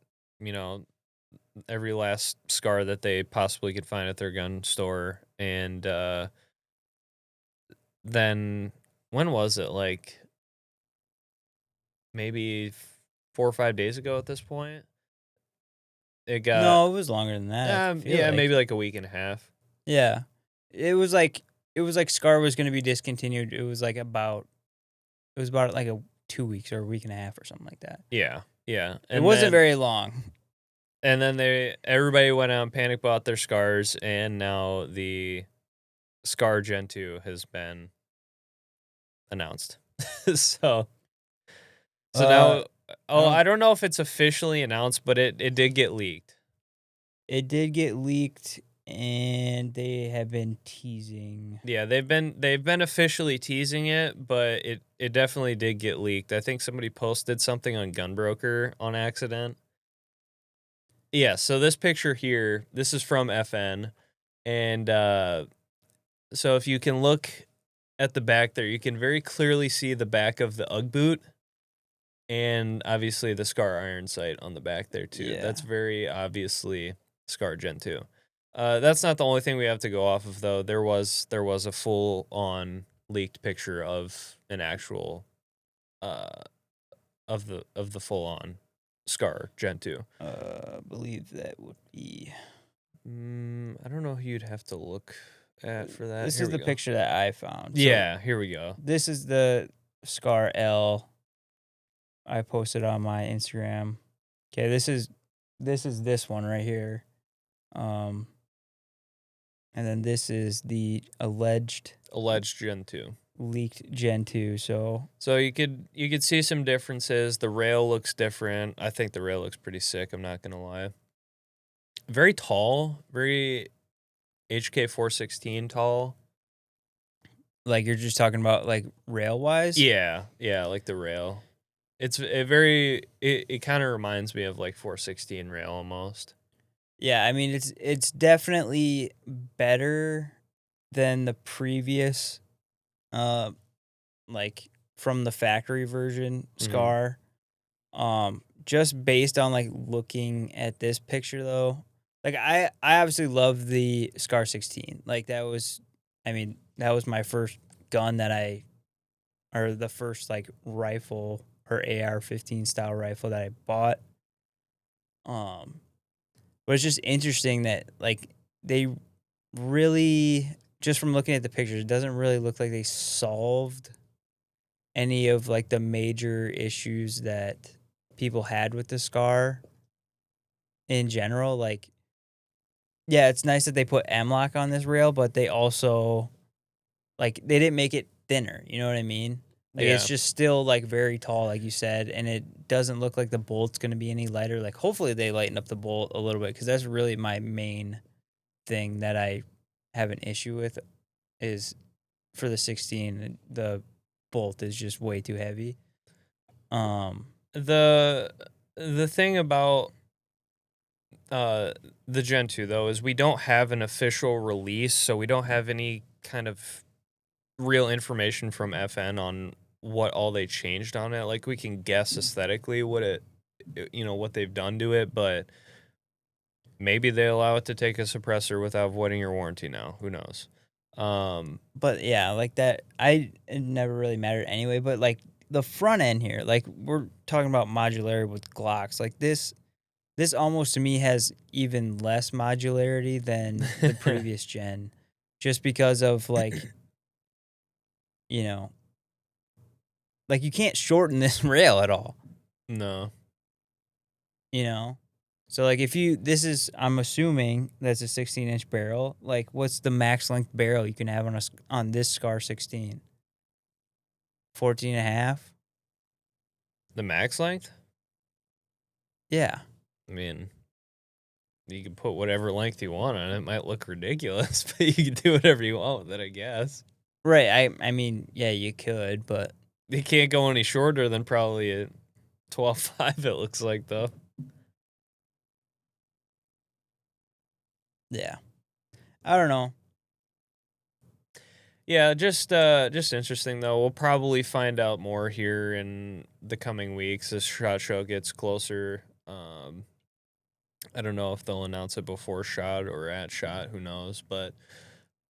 every last Scar that they possibly could find at their gun store. And then when was it? Like maybe 4 or 5 days ago at this point. It got No, it was longer than that. I feel like. maybe like a week and a half. Yeah. It was like Scar was going to be discontinued. It was about like 2 weeks or a week and a half or something like that. Yeah. Yeah. It wasn't very long. And then everybody went out and panic bought their Scars, and now the Scar Gen 2 has been announced. so now I don't know if it's officially announced, but it did get leaked. It did get leaked, and they have been teasing. Yeah, they've been officially teasing it, but it definitely did get leaked. I think somebody posted something on Gunbroker on accident. Yeah, so this picture here, this is from FN, and so if you can look at the back there, you can very clearly see the back of the UGG boot, and obviously the Scar iron sight on the back there too. Yeah. That's very obviously Scar Gen 2. That's not the only thing we have to go off of though. There was a full on leaked picture of an actual of the full on Scar Gen 2. I believe that would be. I don't know who you'd have to look at for that. This Here is we the go. picture that I found. Yeah, here we go. This is the Scar L. I posted on my Instagram. Okay, this is this one right here. And then this is the alleged Gen 2. leaked Gen 2. So you could see some differences. The rail looks different. I think the rail looks pretty sick, I'm not gonna lie. Very tall, very HK 416 tall. like you're just talking about like rail wise? Yeah, like the rail. It kind of reminds me of like 416 rail almost. Yeah, I mean it's definitely better than the previous like from the factory version Scar. Just based on like looking at this picture though. Like I obviously love the Scar 16. Like that was my first gun or the first like rifle or AR-15 style rifle that I bought. But it's just interesting that like they really, just from looking at the pictures, it doesn't really look like they solved any of like the major issues that people had with the Scar in general. Like, yeah, it's nice that they put M-Lock on this rail, but they also like they didn't make it thinner. You know what I mean? Like it's just still like very tall, like you said, and it doesn't look like the bolt's gonna be any lighter. Like hopefully they lighten up the bolt a little bit because that's really my main thing that I have an issue with is for the 16, the bolt is just way too heavy. The thing about the Gen 2 though is we don't have an official release, so we don't have any kind of real information from FN on what all they changed on it. Like we can guess aesthetically what what they've done to it, but maybe they allow it to take a suppressor without voiding your warranty now. Who knows? But yeah, like that, it never really mattered anyway. But like the front end here, like we're talking about modularity with Glocks. Like this almost to me has even less modularity than the previous gen, just because of like, you know, like you can't shorten this rail at all. No. You know, so like I'm assuming that's a 16-inch barrel. Like, what's the max length barrel you can have on this Scar 16? 14 and a half. The max length? Yeah. I mean, you can put whatever length you want on it. It might look ridiculous, but you can do whatever you want with it, I guess. Right. I mean, yeah, you could, but You can't go any shorter than probably a 12.5, it looks like, though. yeah. I don't know. Yeah, just interesting though. We'll probably find out more here in the coming weeks as SHOT Show gets closer. I don't know if they'll announce it before SHOT or at SHOT, who knows, but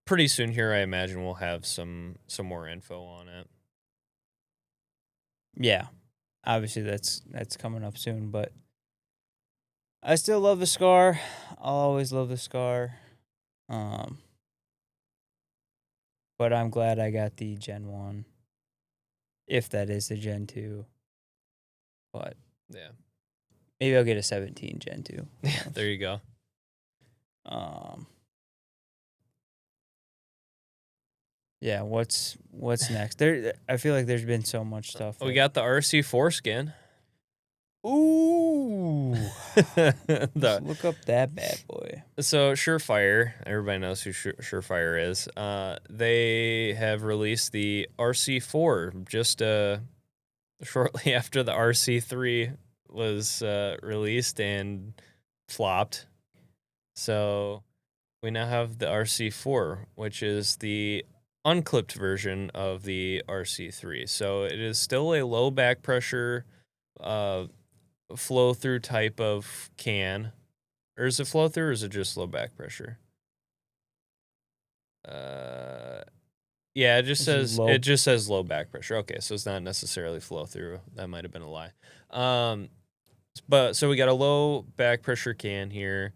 pretty soon here I imagine we'll have some more info on it. Yeah. Obviously that's coming up soon, but I still love the Scar. I'll always love the Scar. But I'm glad I got the Gen 1. If that is the Gen 2. But Yeah. maybe I'll get a 17 Gen 2. Yeah, there you go. Yeah, what's next? I feel like there's been so much stuff. We got the RC4 skin. Ooh. Let's look up that bad boy. So Surefire, everybody knows who Surefire is. They have released the RC4 just shortly after the RC3 was released and flopped. So we now have the RC4, which is the unclipped version of the RC3. So it is still a low back pressure flow through type of can. Or is it flow through or is it just low back pressure? Yeah, it just says low back pressure. Okay, so it's not necessarily flow through. That might have been a lie. But so we got a low back pressure can here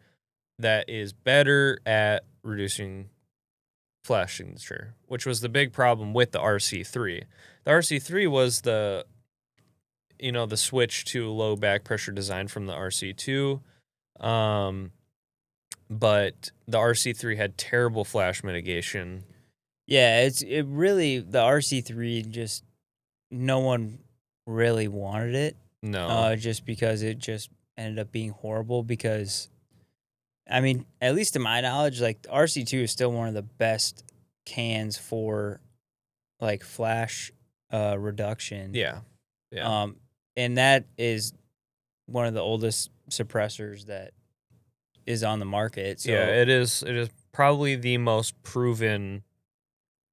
that is better at reducing flash signature, which was the big problem with the RC3. The RC3 was the switch to low back pressure design from the RC2. But the RC3 had terrible flash mitigation. Yeah, the RC3 just no one really wanted it. No. Just because it just ended up being horrible because I mean, at least to my knowledge, like RC2 is still one of the best cans for like flash reduction. Yeah. Yeah. And that is one of the oldest suppressors that is on the market. So yeah, it is probably the most proven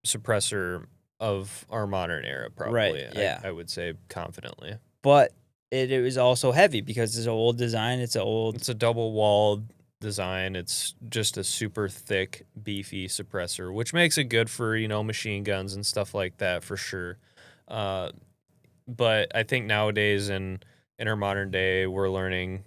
suppressor of our modern era, probably. Right, yeah. I would say confidently. But it was also heavy because it's an old design. It's a double walled design. It's just a super thick, beefy suppressor, which makes it good for, machine guns and stuff like that for sure. But I think nowadays in our modern day, we're learning,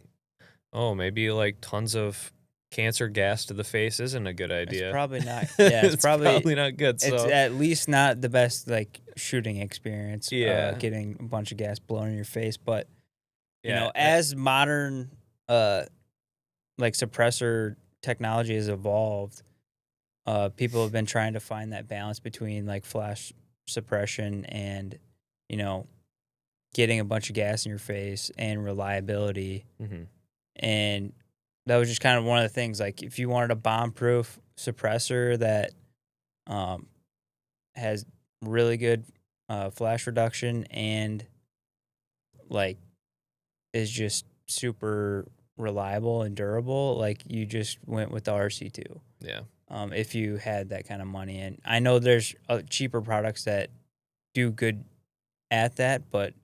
maybe like tons of cancer gas to the face isn't a good idea. It's probably not. Yeah, it's probably not good. It's So at least not the best like shooting experience. Yeah. Getting a bunch of gas blown in your face, but yeah, as modern like suppressor technology has evolved, people have been trying to find that balance between like flash suppression and getting a bunch of gas in your face and reliability. Mhm. And that was just kind of one of the things. Like if you wanted a bomb-proof suppressor that has really good flash reduction and like is just super reliable and durable, like you just went with the RC2. Yeah. If you had that kind of money. And I know there's cheaper products that do good at that, but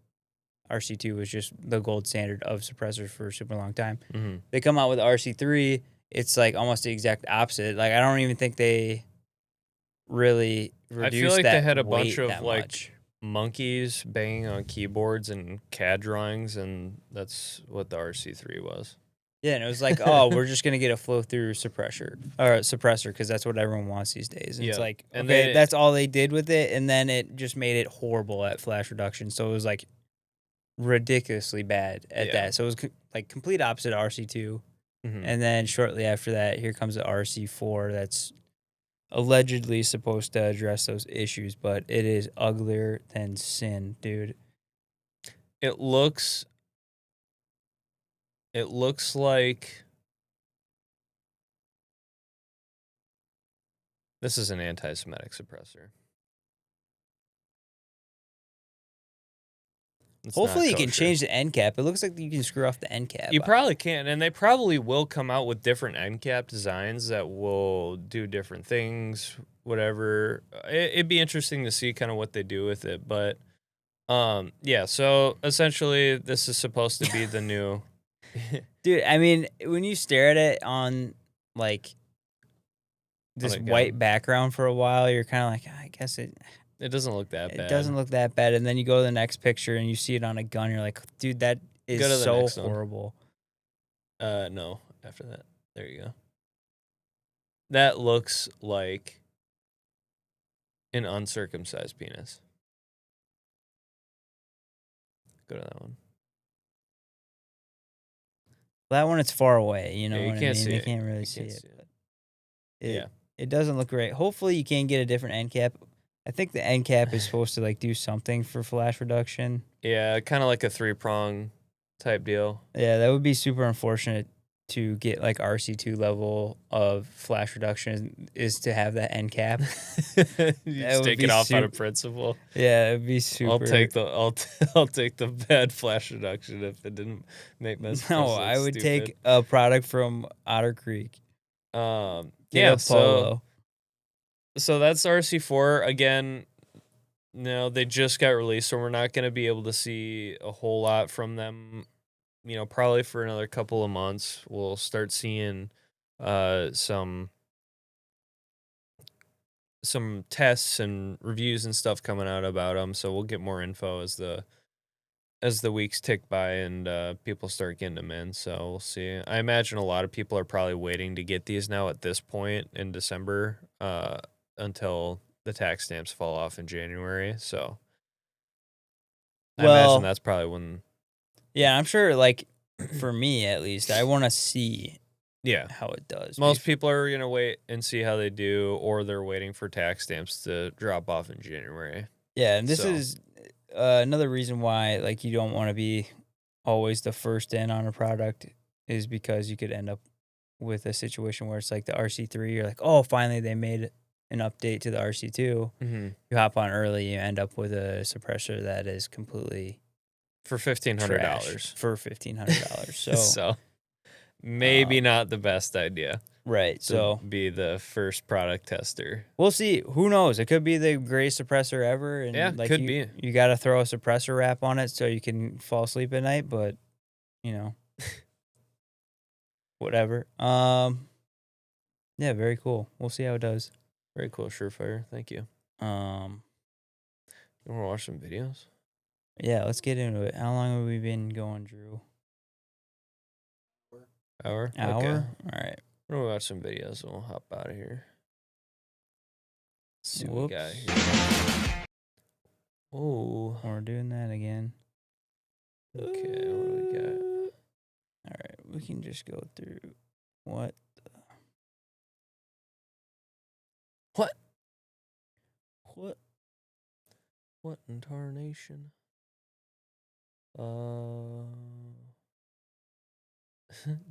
RC2 was just the gold standard of suppressors for a super long time. Mm-hmm. They come out with RC3, it's like almost the exact opposite. Like I don't even think they really I feel reduced like that they had a bunch weight of that like much. monkeys banging on keyboards and CAD drawings, and that's what the RC3 was. Yeah, and it was like, oh, we're just gonna get a flow through suppressor because that's what everyone wants these days. And it's Yeah. like, And okay, then that's all they did with it, and then it just made it horrible at flash reduction. So it was like ridiculously bad at Yeah. that. So it was like complete opposite of RC2. Mhm. And then shortly after that, here comes the RC4 that's allegedly supposed to address those issues, but it is uglier than sin, dude. It looks like this is an anti-Semitic suppressor. It's Hopefully not you can kosher. change the end cap. It looks like you can screw off the end cap. You probably can, and they probably will come out with different end cap designs that will do different things, whatever. It'd be interesting to see kind of what they do with it, but yeah, so essentially this is supposed to be the new Dude, I mean, when you stare at it on like this a white gun. background for a while, you're kind of like, I guess It doesn't look that it bad. doesn't look that bad. And then you go to the next picture and you see it on a gun, you're like, dude, that is Go to the so next one. horrible. No, after that. There you go. That looks like an uncircumcised penis. Go to that one. That one, it's far away. You know Yeah, you what I can't mean? see They it. can't really You see can't it. see it. But Yeah. it doesn't look great. Hopefully, you can get a different end cap. I think the end cap is supposed to like do something for flash reduction. Yeah, kind of like a 3-prong type deal. Yeah, that would be super unfortunate to get like RC2 level of flash reduction is to have that end cap. You That just would take be it off out of principle. Yeah, it'd be super. I'll take the bad flash reduction if it didn't make my No, suppressor look I would stupid. take a product from Otter Creek. Get Yeah, a Polo. so that's RC4 again. No, they just got released, so we're not going to be able to see a whole lot from them. You know, probably for another couple of months, we'll start seeing some tests and reviews and stuff coming out about them. So we'll get more info as the weeks tick by and people start getting them in. So we'll see. I imagine a lot of people are probably waiting to get these now at this point in December until the tax stamps fall off in January. So I imagine that's probably when. Yeah, I'm sure. Like for me, at least, I want to see Yeah, how it does. most people are gonna wait and see how they do, or they're waiting for tax stamps to drop off in January. Yeah, and this So. is another reason why like you don't want to be always the first in on a product is because you could end up with a situation where it's like the RC3. You're like, oh, finally they made an update to the RC2. Mm-hmm. You hop on early, you end up with a suppressor that is completely For $1,500. for $1,500. So, So maybe not the best idea. right. To So be the first product tester. we'll see. Who knows? It could be the greatest suppressor ever. And Yeah, like could you, be. You got to throw a suppressor wrap on it so you can fall asleep at night. But you know, whatever. Yeah, very cool. We'll see how it does. Very cool, Surefire. Thank you. You want to watch some videos? Yeah, let's get into it. How long have we been going, Drew? Hour? Hour? Okay. All right. We're going to watch some videos and we'll hop out of here. Let's see what we got Whoops. here. Oh. We're doing that again. Okay, what do we got? All right, we can just go through what What in tarnation?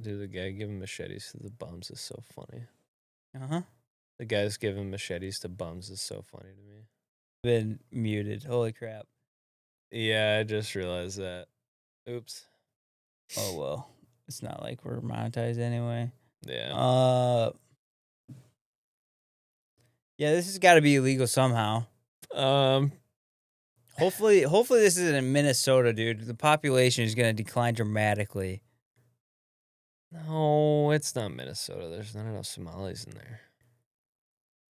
Dude, the guy giving machetes to the bums is so funny. The guys giving machetes to bums is so funny to me. Been muted. Holy crap. Yeah, I just realized that. Oops. Oh well, it's not like we're monetized anyway. Yeah. Yeah, this has got to be illegal somehow. Um. Hopefully this isn't in Minnesota, dude. The population is going to decline dramatically. No, it's not Minnesota. There's not enough Somalis in there.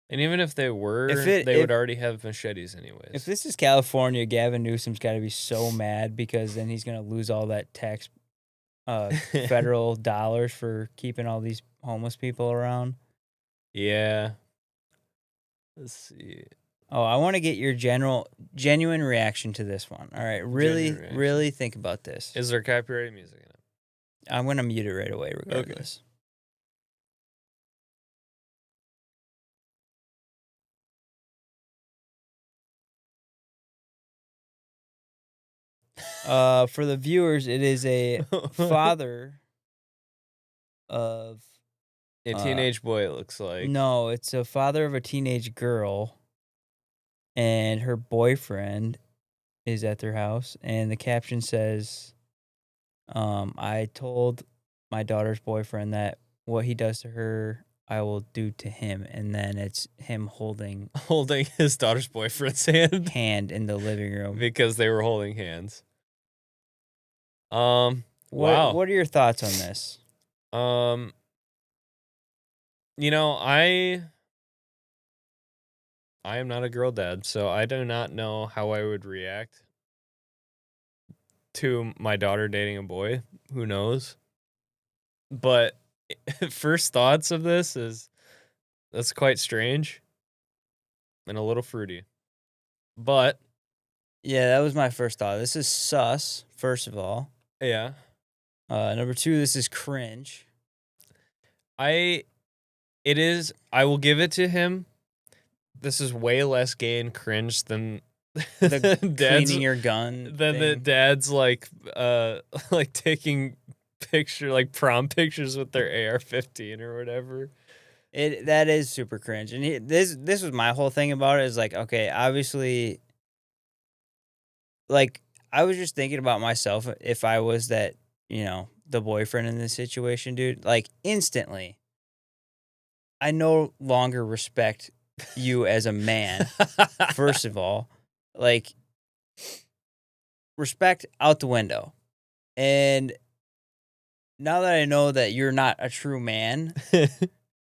And even if they were, they would already have machetes anyways. If this is California, Gavin Newsom's got to be so mad because then he's going to lose all that tax, federal dollars for keeping all these homeless people around. Yeah. Let's see. Oh, I want to get your genuine reaction to this one. All right, really think about this. Is there copyrighted music in it? I'm going to mute it right away regardless. For the viewers, it is a father of a teenage boy, it looks like. No, it's a father of a teenage girl, and her boyfriend is at their house, and the caption says, I told my daughter's boyfriend that what he does to her, I will do to him. And then it's him holding his daughter's boyfriend's hand in the living room. Because they were holding hands. Wow. What are your thoughts on this? You know, I am not a girl dad, so I do not know how I would react to my daughter dating a boy. Who knows? But first thoughts of this is that's quite strange and a little fruity. But yeah, that was my first thought. This is sus, first of all. Yeah. Number 2, this is cringe. I will give it to him. This is way less gay and cringe than the cleaning your gun than the dad's like taking prom pictures with their AR-15 or whatever. That is super cringe. And this was my whole thing about it is like, okay, obviously, like, I was just thinking about myself if I was that, the boyfriend in this situation, dude. Like, instantly, I no longer respect you as a man, first of all. Like, respect out the window. And now that I know that you're not a true man,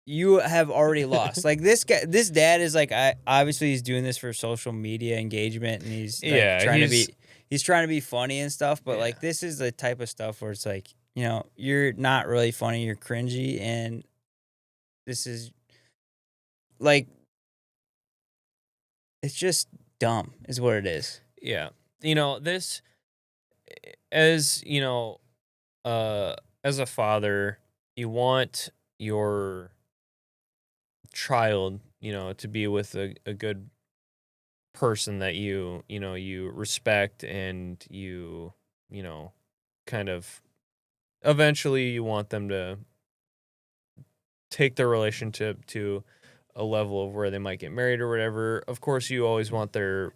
you have already lost. Like, this dad is like, obviously he's doing this for social media engagement, and he's trying to be funny and stuff. But like, this is the type of stuff where it's like, you're not really funny, you're cringy, and this is like, it's just dumb, is what it is. Yeah, this, as as a father, you want your child, to be with a good person that you respect, and you kind of eventually you want them to take their relationship to a level of where they might get married or whatever. Of course, you always want their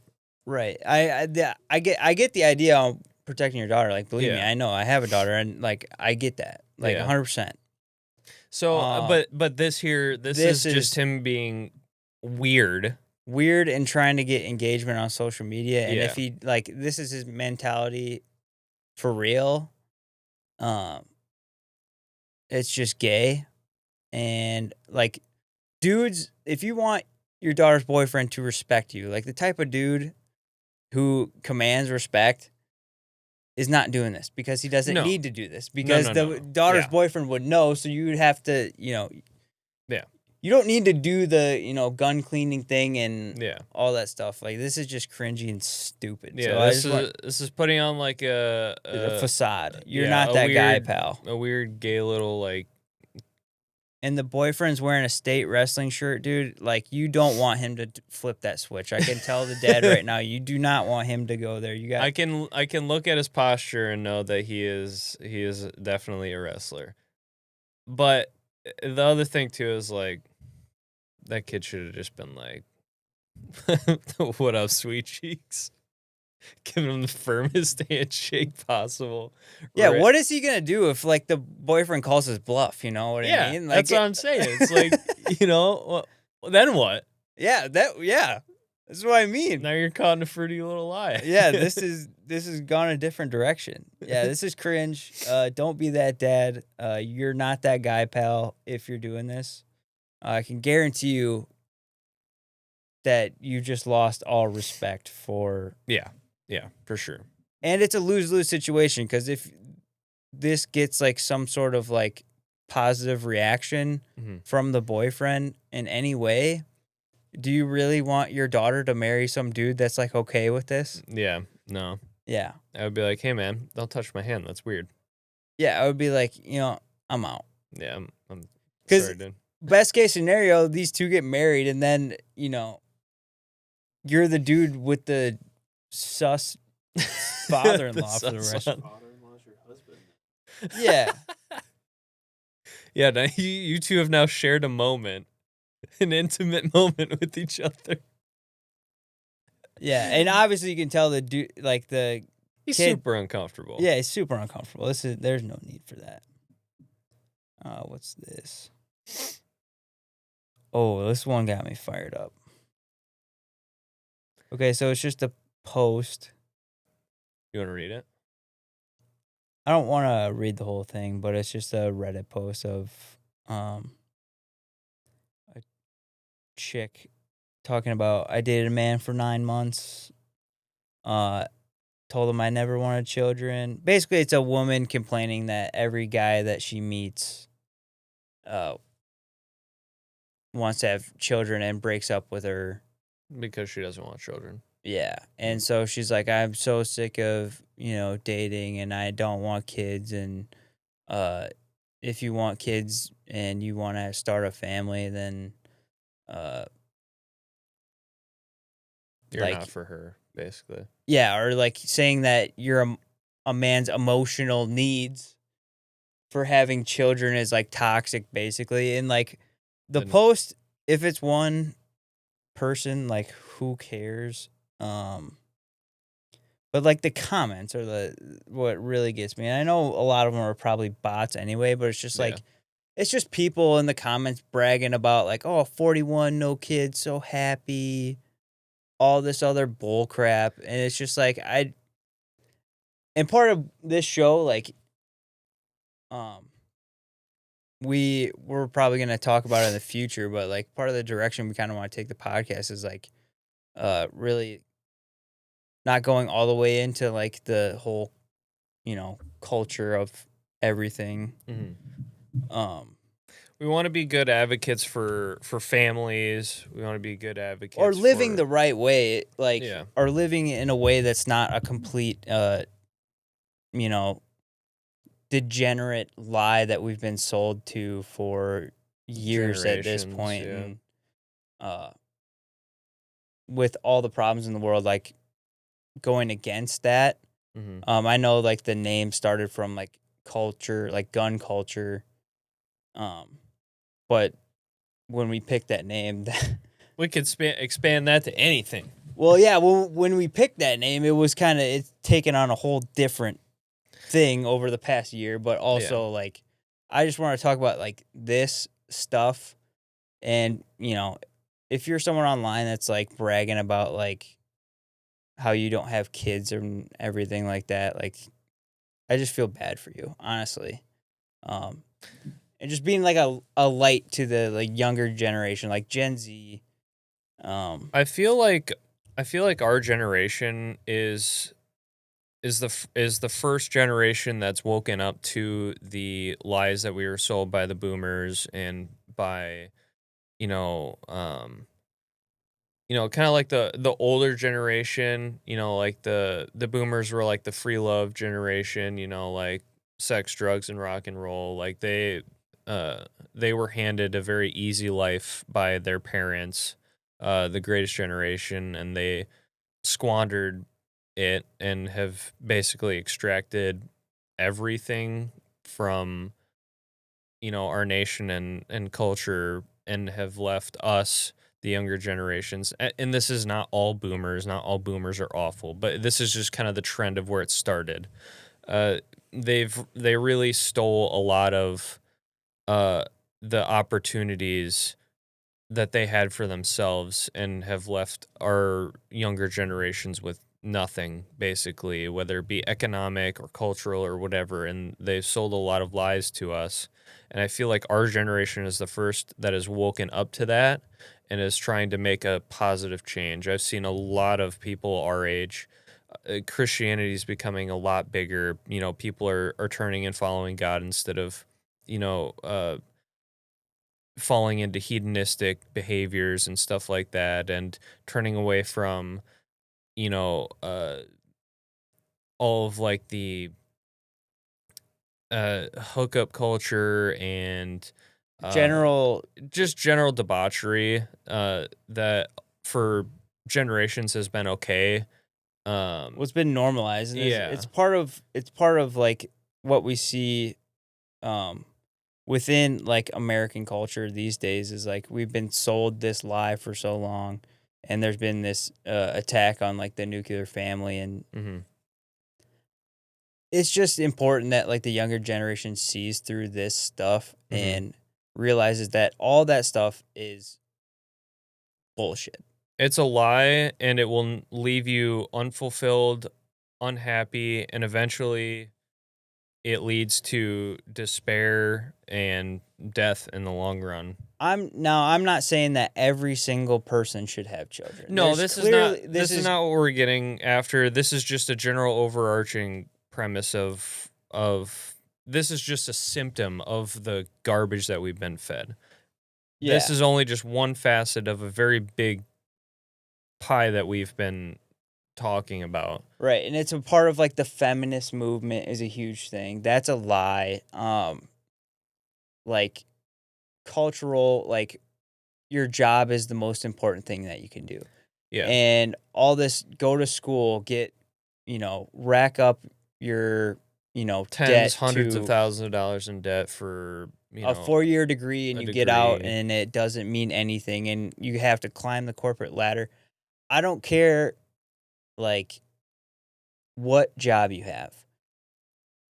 right. I get the idea of protecting your daughter. Like, believe me, I know I have a daughter, and like, I get that, like, 100%. So, but this is just him being weird and trying to get engagement on social media. And if he, like, this is his mentality for real, it's just gay. And like, dudes, if you want your daughter's boyfriend to respect you, like, the type of dude who commands respect is not doing this because he doesn't need to do this because the daughter's boyfriend would know. So you would have to, you don't need to do the, gun cleaning thing and all that stuff. Like, this is just cringy and stupid. Yeah, so this is putting on like a facade. You're not that guy, pal. A weird gay little like. And the boyfriend's wearing a state wrestling shirt, dude. Like, you don't want him to flip that switch. I can tell the dad right now. You do not want him to go there. I can look at his posture and know that he is definitely a wrestler. But the other thing too is like, that kid should have just been like, "What up, sweet cheeks?" Giving him the firmest handshake possible. Yeah, Right. what is he gonna do if like the boyfriend calls his bluff? You know what I mean? Like, that's what I'm saying. It's like, well, then what? yeah, that's what I mean. Now you're caught in a fruity little lie. Yeah, this is gone a different direction. Yeah, this is cringe. Don't be that dad. You're not that guy, pal. If you're doing this, I can guarantee you that you just lost all respect for. Yeah, for sure. And it's a lose-lose situation because if this gets like some sort of like positive reaction from the boyfriend in any way, do you really want your daughter to marry some dude that's like okay with this? Yeah, no. Yeah. I would be like, hey man, don't touch my hand. That's weird. Yeah, I would be like, I'm out. Yeah, I'm 'Cause sorry, dude. best case scenario, these two get married and then, you're the dude with the sus father-in-law for the rest. Father-in-law's your husband. Yeah. Yeah, now you two have now shared a moment, an intimate moment with each other. Yeah, and obviously you can tell the dude, like the He's kid, super uncomfortable. yeah, he's super uncomfortable. There's no need for that. What's this? Oh, this one got me fired up. Okay, so it's just a post. You want to read it? I don't want to read the whole thing, but it's just a Reddit post of a chick talking about I dated a man for 9 months. Told him I never wanted children. Basically, it's a woman complaining that every guy that she meets wants to have children and breaks up with her. Because she doesn't want children. Yeah. And so she's like, I'm so sick of, dating and I don't want kids. And if you want kids and you want to start a family, then You're like, not for her, basically. yeah, or like saying that you're a man's emotional needs for having children is like toxic, basically. And like the post, if it's one person, like who cares? But like the comments are what really gets me. And I know a lot of them are probably bots anyway, but it's just like it's just people in the comments bragging about like, oh, 41, no kids, so happy, all this other bull crap. And it's just like and part of this show, like we're probably gonna talk about it in the future, but like part of the direction we kind of want to take the podcast is like really not going all the way into like the whole culture of everything. We want to be good advocates for families. We want to be good advocates or living for, the right way, like or living in a way that's not a complete degenerate lie that we've been sold to for years at this point. Yeah. And with all the problems in the world, like going against that. I know like the name started from like culture, like gun culture. But when we picked that name, we could expand that to anything. Well, yeah, when we picked that name, it was it's taken on a whole different thing over the past year, but also like I just want to talk about like this stuff. And, if you're someone online that's like bragging about like how you don't have kids and everything like that, like I just feel bad for you, honestly. And just being like a light to the like younger generation, like Gen Z. I feel like our generation is the first generation that's woken up to the lies that we were sold by the boomers and by kind of like the older generation, like the boomers were like the free love generation, like sex, drugs, and rock and roll. Like they were handed a very easy life by their parents, the greatest generation, and they squandered it and have basically extracted everything from our nation and culture and have left us, the younger generations. And this is not all boomers. Not all boomers are awful, but this is just kind of the trend of where it started. They really stole a lot of the opportunities that they had for themselves and have left our younger generations with nothing, basically, whether it be economic or cultural or whatever. And they've sold a lot of lies to us. And I feel like our generation is the first that has woken up to that and is trying to make a positive change. I've seen a lot of people our age. Christianity is becoming a lot bigger. You know, people are turning and following God instead of, falling into hedonistic behaviors and stuff like that, and turning away from, all of like the hookup culture and General, just general debauchery that for generations has been okay. what's been normalized, and Yeah. it's part of like what we see within like American culture these days is like we've been sold this lie for so long, and there's been this attack on like the nuclear family, and Mhm. it's just important that like the younger generation sees through this stuff Mhm. and realizes that all that stuff is bullshit. It's a lie, and it will leave you unfulfilled, unhappy, and eventually it leads to despair and death in the long run. I'm not saying that every single person should have children. No, There's this is not clearly- this is not what we're getting after. This is just a general overarching premise of this is just a symptom of the garbage that we've been fed. yeah. This is only just one facet of a very big pie that we've been talking about. Right, and it's a part of like the feminist movement is a huge thing. That's a lie. Like cultural, like your job is the most important thing that you can do. Yeah. And all this, go to school, get, rack up your, Tens, debt hundreds to of thousands of dollars in debt for, a 4-year degree, and a you get out degree. and it doesn't mean anything, and you have to climb the corporate ladder. I don't care, like, what job you have.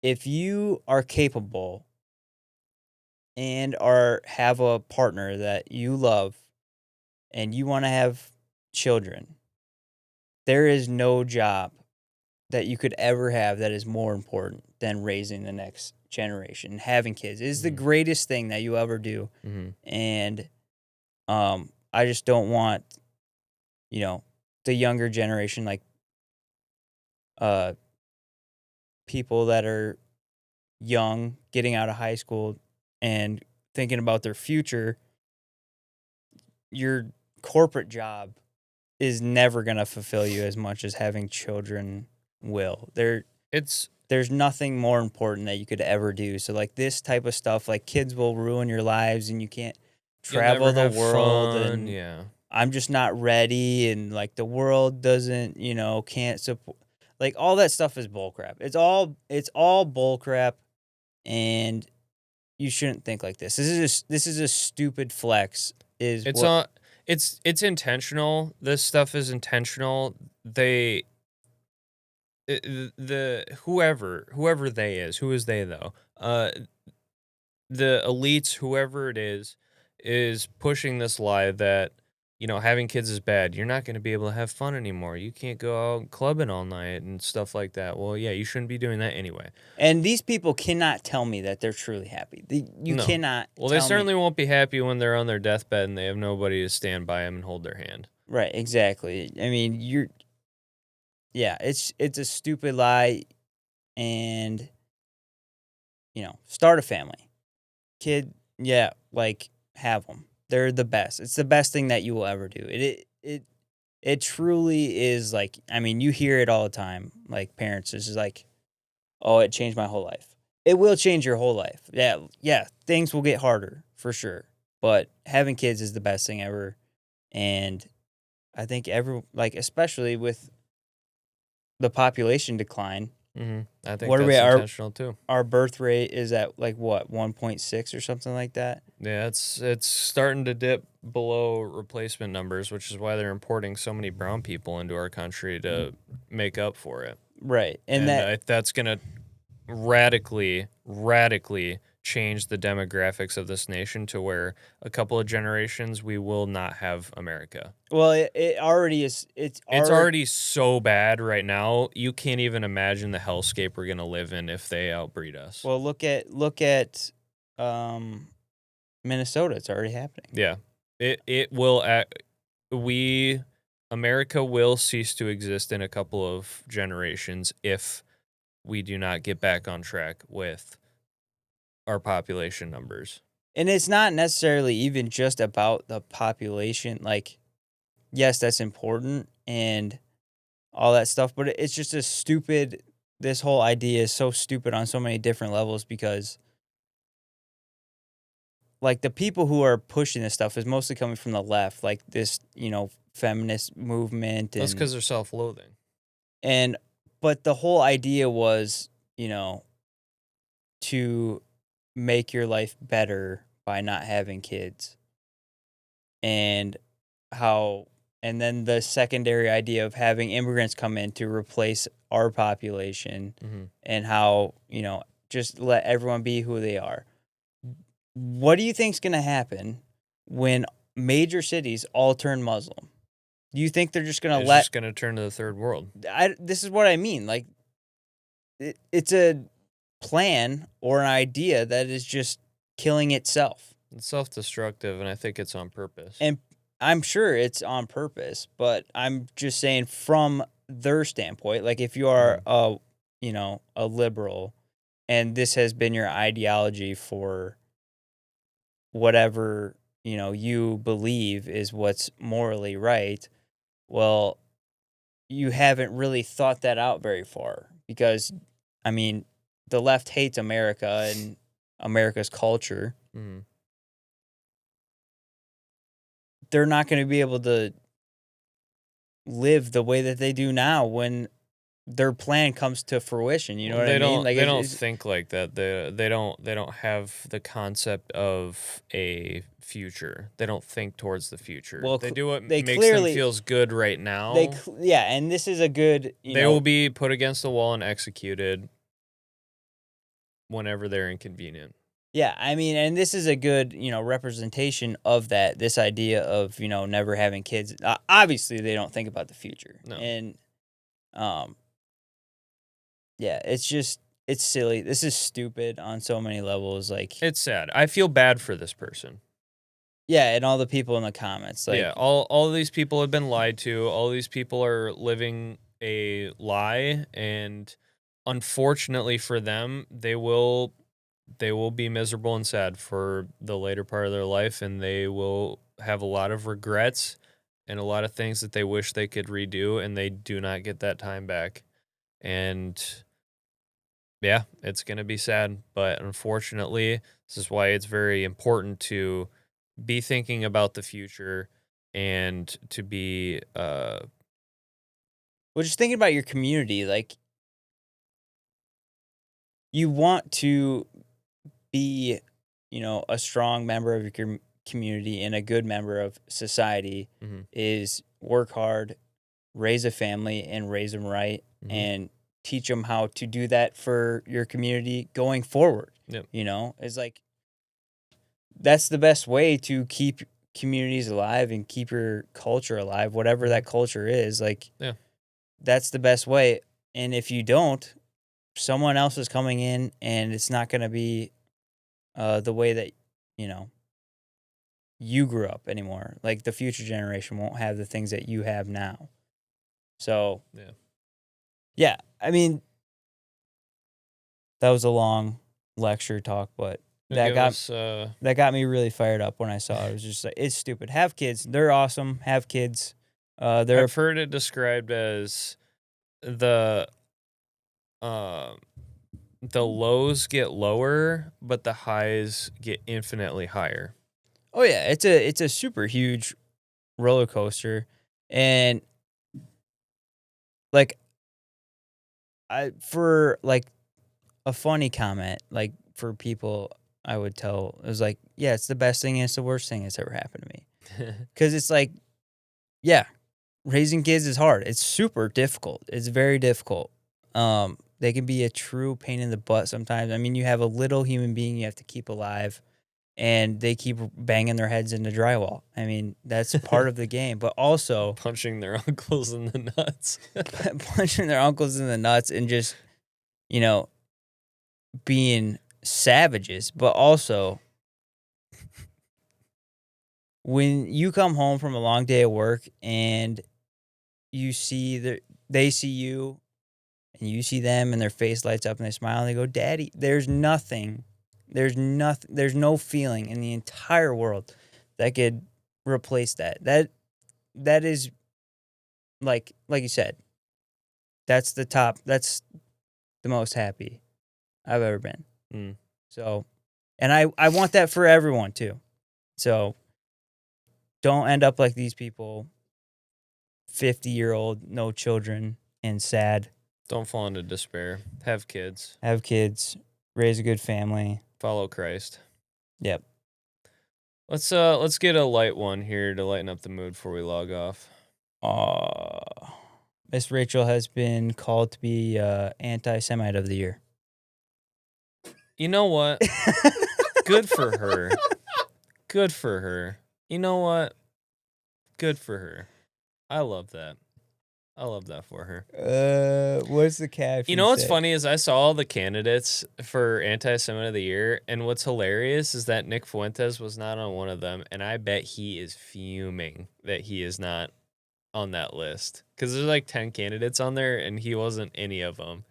If you are capable and have a partner that you love and you want to have children, there is no job that you could ever have that is more important than raising the next generation. Having kids is the Mhm. greatest thing that you ever do. Mhm. And I just don't want, the younger generation, like people that are young, getting out of high school and thinking about their future. Your corporate job is never going to fulfill you as much as having children will. There's nothing more important that you could ever do. So like this type of stuff, like kids will ruin your lives and you can't You'll travel never the have world, fun, and yeah. I'm just not ready, and like the world doesn't, can't support, like all that stuff is bullcrap. It's all bullcrap, and you shouldn't think like this. This is a stupid flex. It's intentional. This stuff is intentional. Whoever they is, who is they though? The elites, whoever it is pushing this lie that, having kids is bad. You're not going to be able to have fun anymore. You can't go out clubbing all night and stuff like that. Well, yeah, you shouldn't be doing that anyway. And these people cannot tell me that they're truly happy. You No. cannot. Well, they tell certainly me. won't be happy when they're on their deathbed and they have nobody to stand by them and hold their hand. Right, exactly. I mean, it's a stupid lie, and start a family, kid. Yeah, like have them. They're the best. It's the best thing that you will ever do. It truly is. Like, I mean, you hear it all the time. Like parents, this is like, oh, it changed my whole life. It will change your whole life. Yeah, things will get harder for sure. But having kids is the best thing ever, and I think especially with the population decline, I think What are that's we are intentional too. our birth rate is at like what 1.6 or something like that. Yeah, it's starting to dip below replacement numbers, which is why they're importing so many brown people into our country to make up for it. Right. And That's going to radically change the demographics of this nation to where a couple of generations we will not have America. well, it already is. It's already so bad right now. You can't even imagine the hellscape we're going to live in if they outbreed us. Well, look at Minnesota. It's already happening. Yeah. It will America will cease to exist in a couple of generations if we do not get back on track with our population numbers. And it's not necessarily even just about the population. Like, yes, that's important and all that stuff, but it's just this whole idea is so stupid on so many different levels because, like, the people who are pushing this stuff is mostly coming from the left, like this, feminist movement. That's And, because they're self-loathing. but the whole idea was, to make your life better by not having kids. And then the secondary idea of having immigrants come in to replace our population and how, just let everyone be who they are. What do you think's going to happen when major cities all turn Muslim? Do you think they're just going to It's just going to turn to the third world. This is what I mean. Like, it's a plan or an idea that is just killing itself. It's self-destructive, and I think it's on purpose. And I'm sure it's on purpose, but I'm just saying from their standpoint, like if you are a liberal and this has been your ideology for whatever, you believe is what's morally right, well, you haven't really thought that out very far because, I mean, the left hates America and America's culture. They're not going to be able to live the way that they do now when their plan comes to fruition. You know what I mean? Like they don't think like that. They don't have the concept of a future. They don't think towards the future. Well, they do what they makes clearly- them feels good right now. And this is a good. They will be put against the wall and executed whenever they're inconvenient. Yeah, I mean, and this is a good, representation of that. This idea of never having kids. Obviously, they don't think about the future. No. And, yeah, it's silly. This is stupid on so many levels. Like, It's sad. I feel bad for this person. yeah, and all the people in the comments. Like, Yeah, all of these people have been lied to. All these people are living a lie, and unfortunately for them, they will be miserable and sad for the later part of their life, and they will have a lot of regrets and a lot of things that they wish they could redo, and they do not get that time back. And yeah, it's going to be sad, but unfortunately, this is why it's very important to be thinking about the future and to be well, just thinking about your community, like, you want to be, a strong member of your community and a good member of society is work hard, raise a family, and raise them right, and teach them how to do that for your community going forward. Yep. It's like that's the best way to keep communities alive and keep your culture alive, whatever that culture is. Like, that's the best way. And if you don't, someone else is coming in, and it's not going to be the way that you grew up anymore. Like, the future generation won't have the things that you have now. So yeah, I mean, that was a long lecture talk, but that got me really fired up when I saw it. It was just like, it's stupid. Have kids. They're awesome. Have kids. I've heard it described as the lows get lower, but the highs get infinitely higher. Oh yeah, it's a super huge roller coaster, and like, for like a funny comment, like for people, I would tell it was like, yeah, it's the best thing and it's the worst thing that's ever happened to me. Because it's like, yeah, raising kids is hard. It's super difficult. It's very difficult. They can be a true pain in the butt sometimes. I mean, you have a little human being you have to keep alive, and they keep banging their heads into drywall. I mean, that's part of the game. But also Punching their uncles in the nuts. punching their uncles in the nuts and just, you know, being savages. But also, when you come home from a long day of work and you see they see you and you see them and their face lights up and they smile and they go, Daddy, there's no feeling in the entire world that could replace that. That is like you said, that's the most happy I've ever been. Mm. So, and I want that for everyone too. So don't end up like these people, 50-year-old, no children, and sad. Don't fall into despair. Have kids. Have kids, raise a good family. Follow Christ. Yep. Let's get a light one here to lighten up the mood before we log off. Miss Rachel has been called to be anti-Semite of the year. You know what? Good for her. Good for her. You know what? Good for her. I love that. I love that for her. What's the caption? You know what's funny is I saw all the candidates for anti-Semite of the year, and what's hilarious is that Nick Fuentes was not on one of them, and I bet he is fuming that he is not on that list because there's like 10 candidates on there, and he wasn't any of them.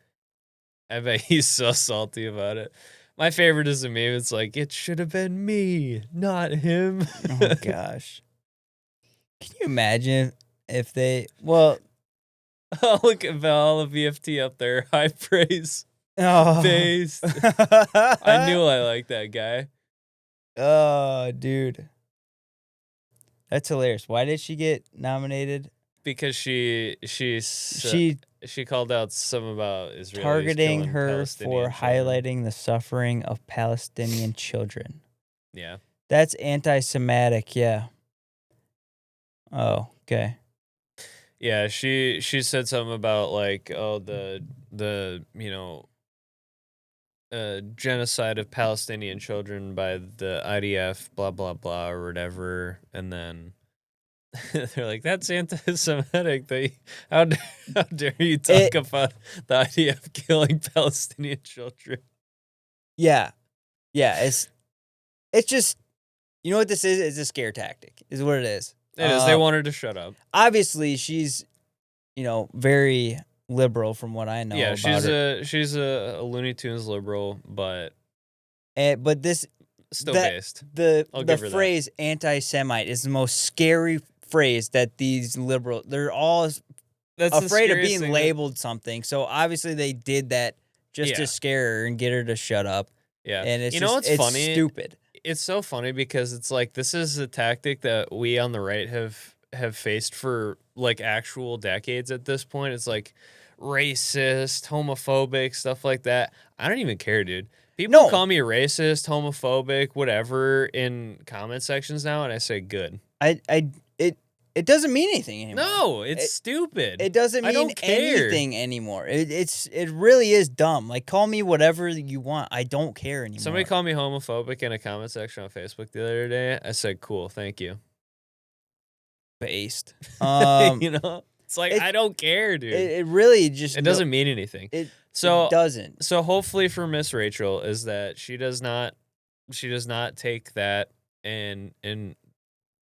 I bet he's so salty about it. My favorite is a meme. It's like, it should have been me, not him. Oh gosh. Can you imagine if they? Well, Oh, look at Val, the VFT up there. High praise. oh. Based. I knew I liked that guy. Oh, dude, that's hilarious. Why did she get nominated? Because she called out some about Israelis Targeting killing her Palestinian for children. highlighting the suffering of Palestinian children. Yeah. That's anti-Semitic, yeah. Oh, okay. Yeah, she said something about like, oh, the genocide of Palestinian children by the IDF, blah blah blah or whatever, and then they're like, that's anti-Semitic. How dare you talk about the IDF killing Palestinian children? Yeah. Yeah, it's just, you know what this is? It's a scare tactic, is what it is. It is. They want her to shut up. Obviously, she's, very liberal from what I know. Yeah, about she's a Looney Tunes liberal, but but this still based. I'll the give her that. phrase anti-Semite is the most scary phrase that these they're all That's the afraid of scariest being thing labeled something. So obviously they did that just to scare her and get her to shut up. Yeah, And it's what's it's funny? stupid. It's so funny because it's like this is a tactic that we on the right have faced for like actual decades at this point. It's like racist, homophobic, stuff like that. I don't even care, dude. People call me racist, homophobic, whatever in comment sections now, and I say good. It doesn't mean anything anymore. No, it's stupid. It doesn't mean anything anymore. It really is dumb. Like, call me whatever you want. I don't care anymore. Somebody called me homophobic in a comment section on Facebook the other day. I said, cool, thank you. Based. It's like, I don't care, dude. It really just... It doesn't mean anything. It doesn't. So hopefully for Miss Rachel is that she does not take that and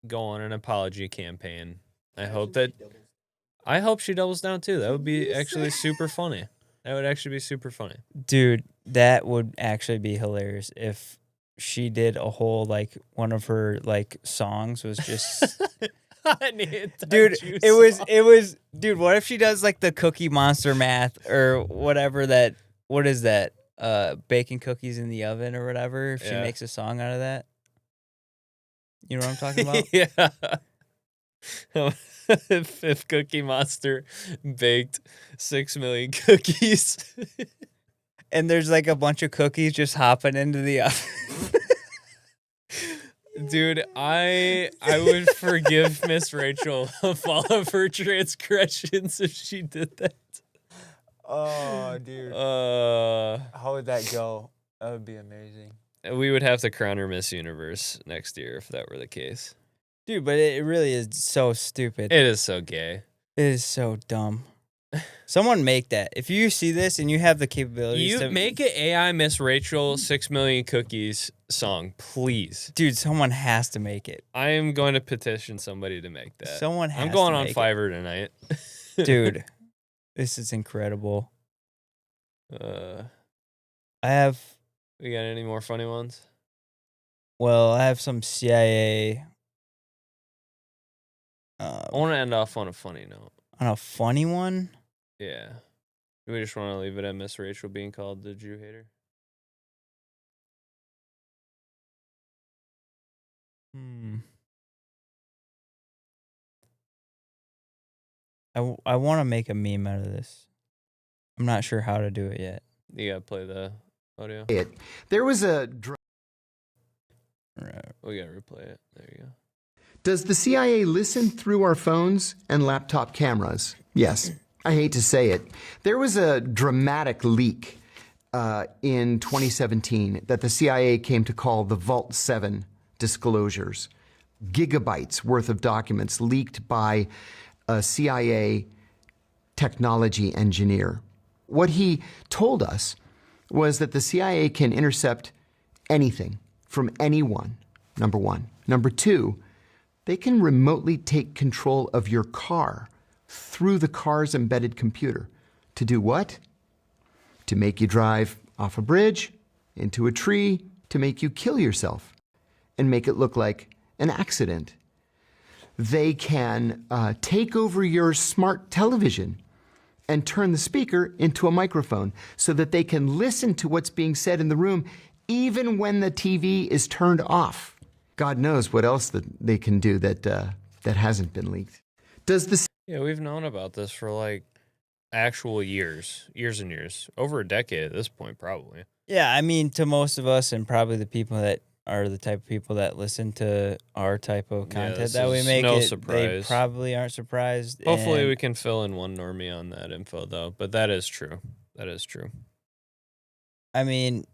go on an apology campaign. I hope she doubles down too. That would be actually super funny. That would actually be super funny. Dude, that would actually be hilarious if she did a whole, like, one of her, like, songs was just... Dude, it was dude, what if she does like the Cookie Monster math or whatever what is that? Baking cookies in the oven or whatever, if she makes a song out of that. You know what I'm talking about? Yeah. if Cookie Monster baked 6 million cookies. And there's like a bunch of cookies just hopping into the oven. Dude, I would forgive Miss Rachel of all of her transgressions if she did that. Oh, dude. How would that go? That would be amazing. We would have to crown her Miss Universe next year if that were the case. Dude, but it really is so stupid. It is so gay. It is so dumb. Someone make that. If you see this and you have the capabilities You to make an AI Miss Rachel 6 million cookies song, please. Dude, someone has to make it. I am going to petition somebody to make that. Someone has I'm going to on make Fiverr tonight. it. Dude, this is incredible. Uh, I have we got any more funny ones? Well, I have some CIA. I want to end off on a funny note. On a funny one? Yeah. Do we just want to leave it at Miss Rachel being called the Jew hater? I want to make a meme out of this. I'm not sure how to do it yet. You got to play the audio. There was a. We got to replay it. There you go. Does the CIA listen through our phones and laptop cameras? Yes. I hate to say it. There was a dramatic leak in 2017 that the CIA came to call the Vault 7 disclosures. Gigabytes worth of documents leaked by a CIA technology engineer. What he told us was that the CIA can intercept anything from anyone, number one. Number two, they can remotely take control of your car through the car's embedded computer. To do what? To make you drive off a bridge, into a tree, to make you kill yourself and make it look like an accident. They can take over your smart television and turn the speaker into a microphone so that they can listen to what's being said in the room even when the TV is turned off. God knows what else that they can do that hasn't been leaked. Yeah, we've known about this for like actual years and years, over a decade at this point, probably. Yeah, I mean, to most of us and probably the people that are the type of people that listen to our type of content that we make, no they surprise. probably aren't surprised. Hopefully and we can fill in one normie on that info, though. But that is true. That is true. I mean,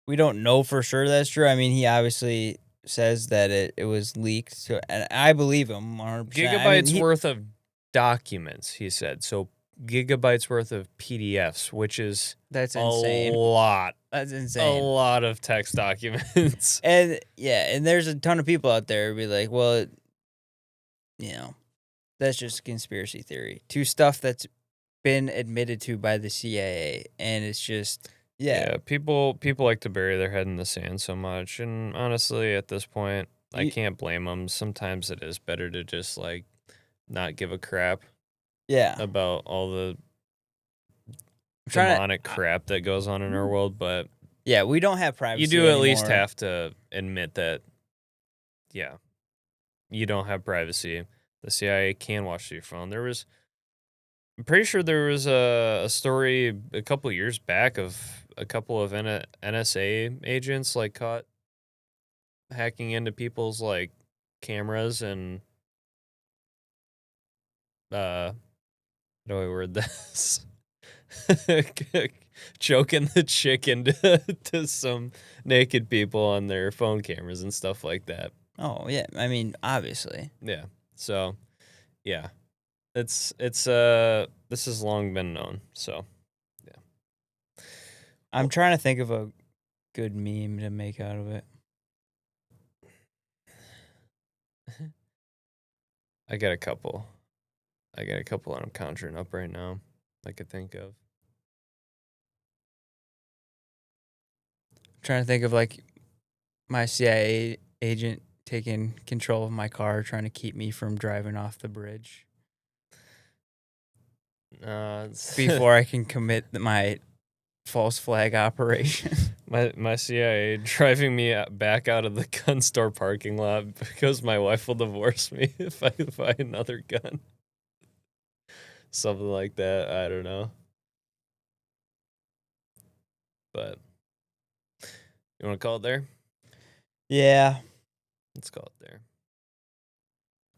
we don't know for sure that's true. I mean, he obviously says that it was leaked, so, and I believe him 100%. Gigabytes worth of documents, he said. So gigabytes worth of PDFs, which is that's insane. a lot. That's insane. A lot of text documents. And yeah, and there's a ton of people out there who be like, well, that's just conspiracy theory to stuff that's been admitted to by the CIA, and it's just people like to bury their head in the sand so much, and honestly, at this point, I can't blame them. Sometimes it is better to just like not give a crap. Yeah. About all the demonic crap that goes on in our world, but yeah, we don't have privacy. You do anymore. at least have to admit that, yeah, you don't have privacy. The CIA can watch your phone. I'm pretty sure there was a story a couple of years back of a couple of NSA agents like caught hacking into people's like cameras and how do I word this? Choking the chicken to some naked people on their phone cameras and stuff like that. Oh yeah, I mean obviously. Yeah. So, yeah, it's this has long been known. So, yeah. I'm trying to think of a good meme to make out of it. I got a couple that I'm conjuring up right now I could think of. I'm trying to think of like my CIA agent taking control of my car, trying to keep me from driving off the bridge before I can commit my false flag operation. My CIA driving me back out of the gun store parking lot because my wife will divorce me if I buy another gun. Something like that. I don't know. But you want to call it there? Yeah. Let's call it there.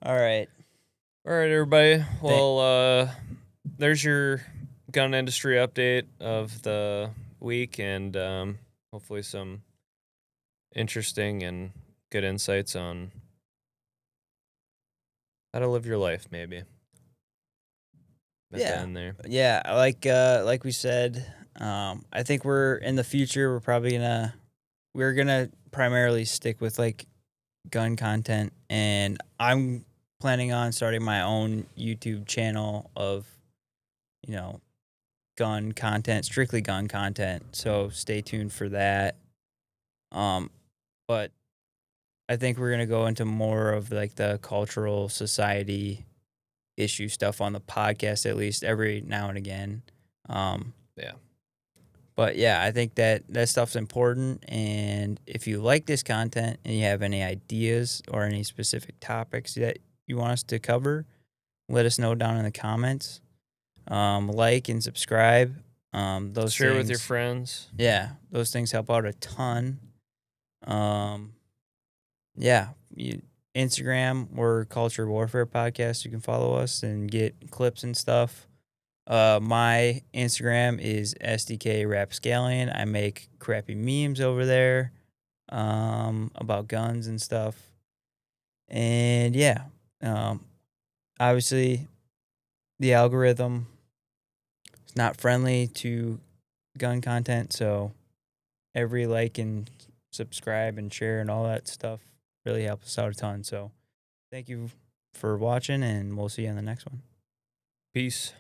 All right. All right, everybody. Well, there's your gun industry update of the week, and hopefully some interesting and good insights on how to live your life, maybe. At the end there. Yeah, like we said, I think we're in the future. We're gonna primarily stick with like gun content, and I'm planning on starting my own YouTube channel of, gun content, strictly gun content. So stay tuned for that. But I think we're gonna go into more of like the cultural society issue stuff on the podcast, at least every now and again. Yeah. But yeah, I think that stuff's important. And if you like this content and you have any ideas or any specific topics that you want us to cover, let us know down in the comments. Like and subscribe. Those Share things, with your friends. Yeah, those things help out a ton. Yeah, Instagram, we're Culture Warfare Podcast. You can follow us and get clips and stuff. My Instagram is SDK Rapscallion. I make crappy memes over there, about guns and stuff. And yeah, obviously the algorithm is not friendly to gun content, so every like and subscribe and share and all that stuff really helps us out a ton. So thank you for watching, and we'll see you on the next one. Peace.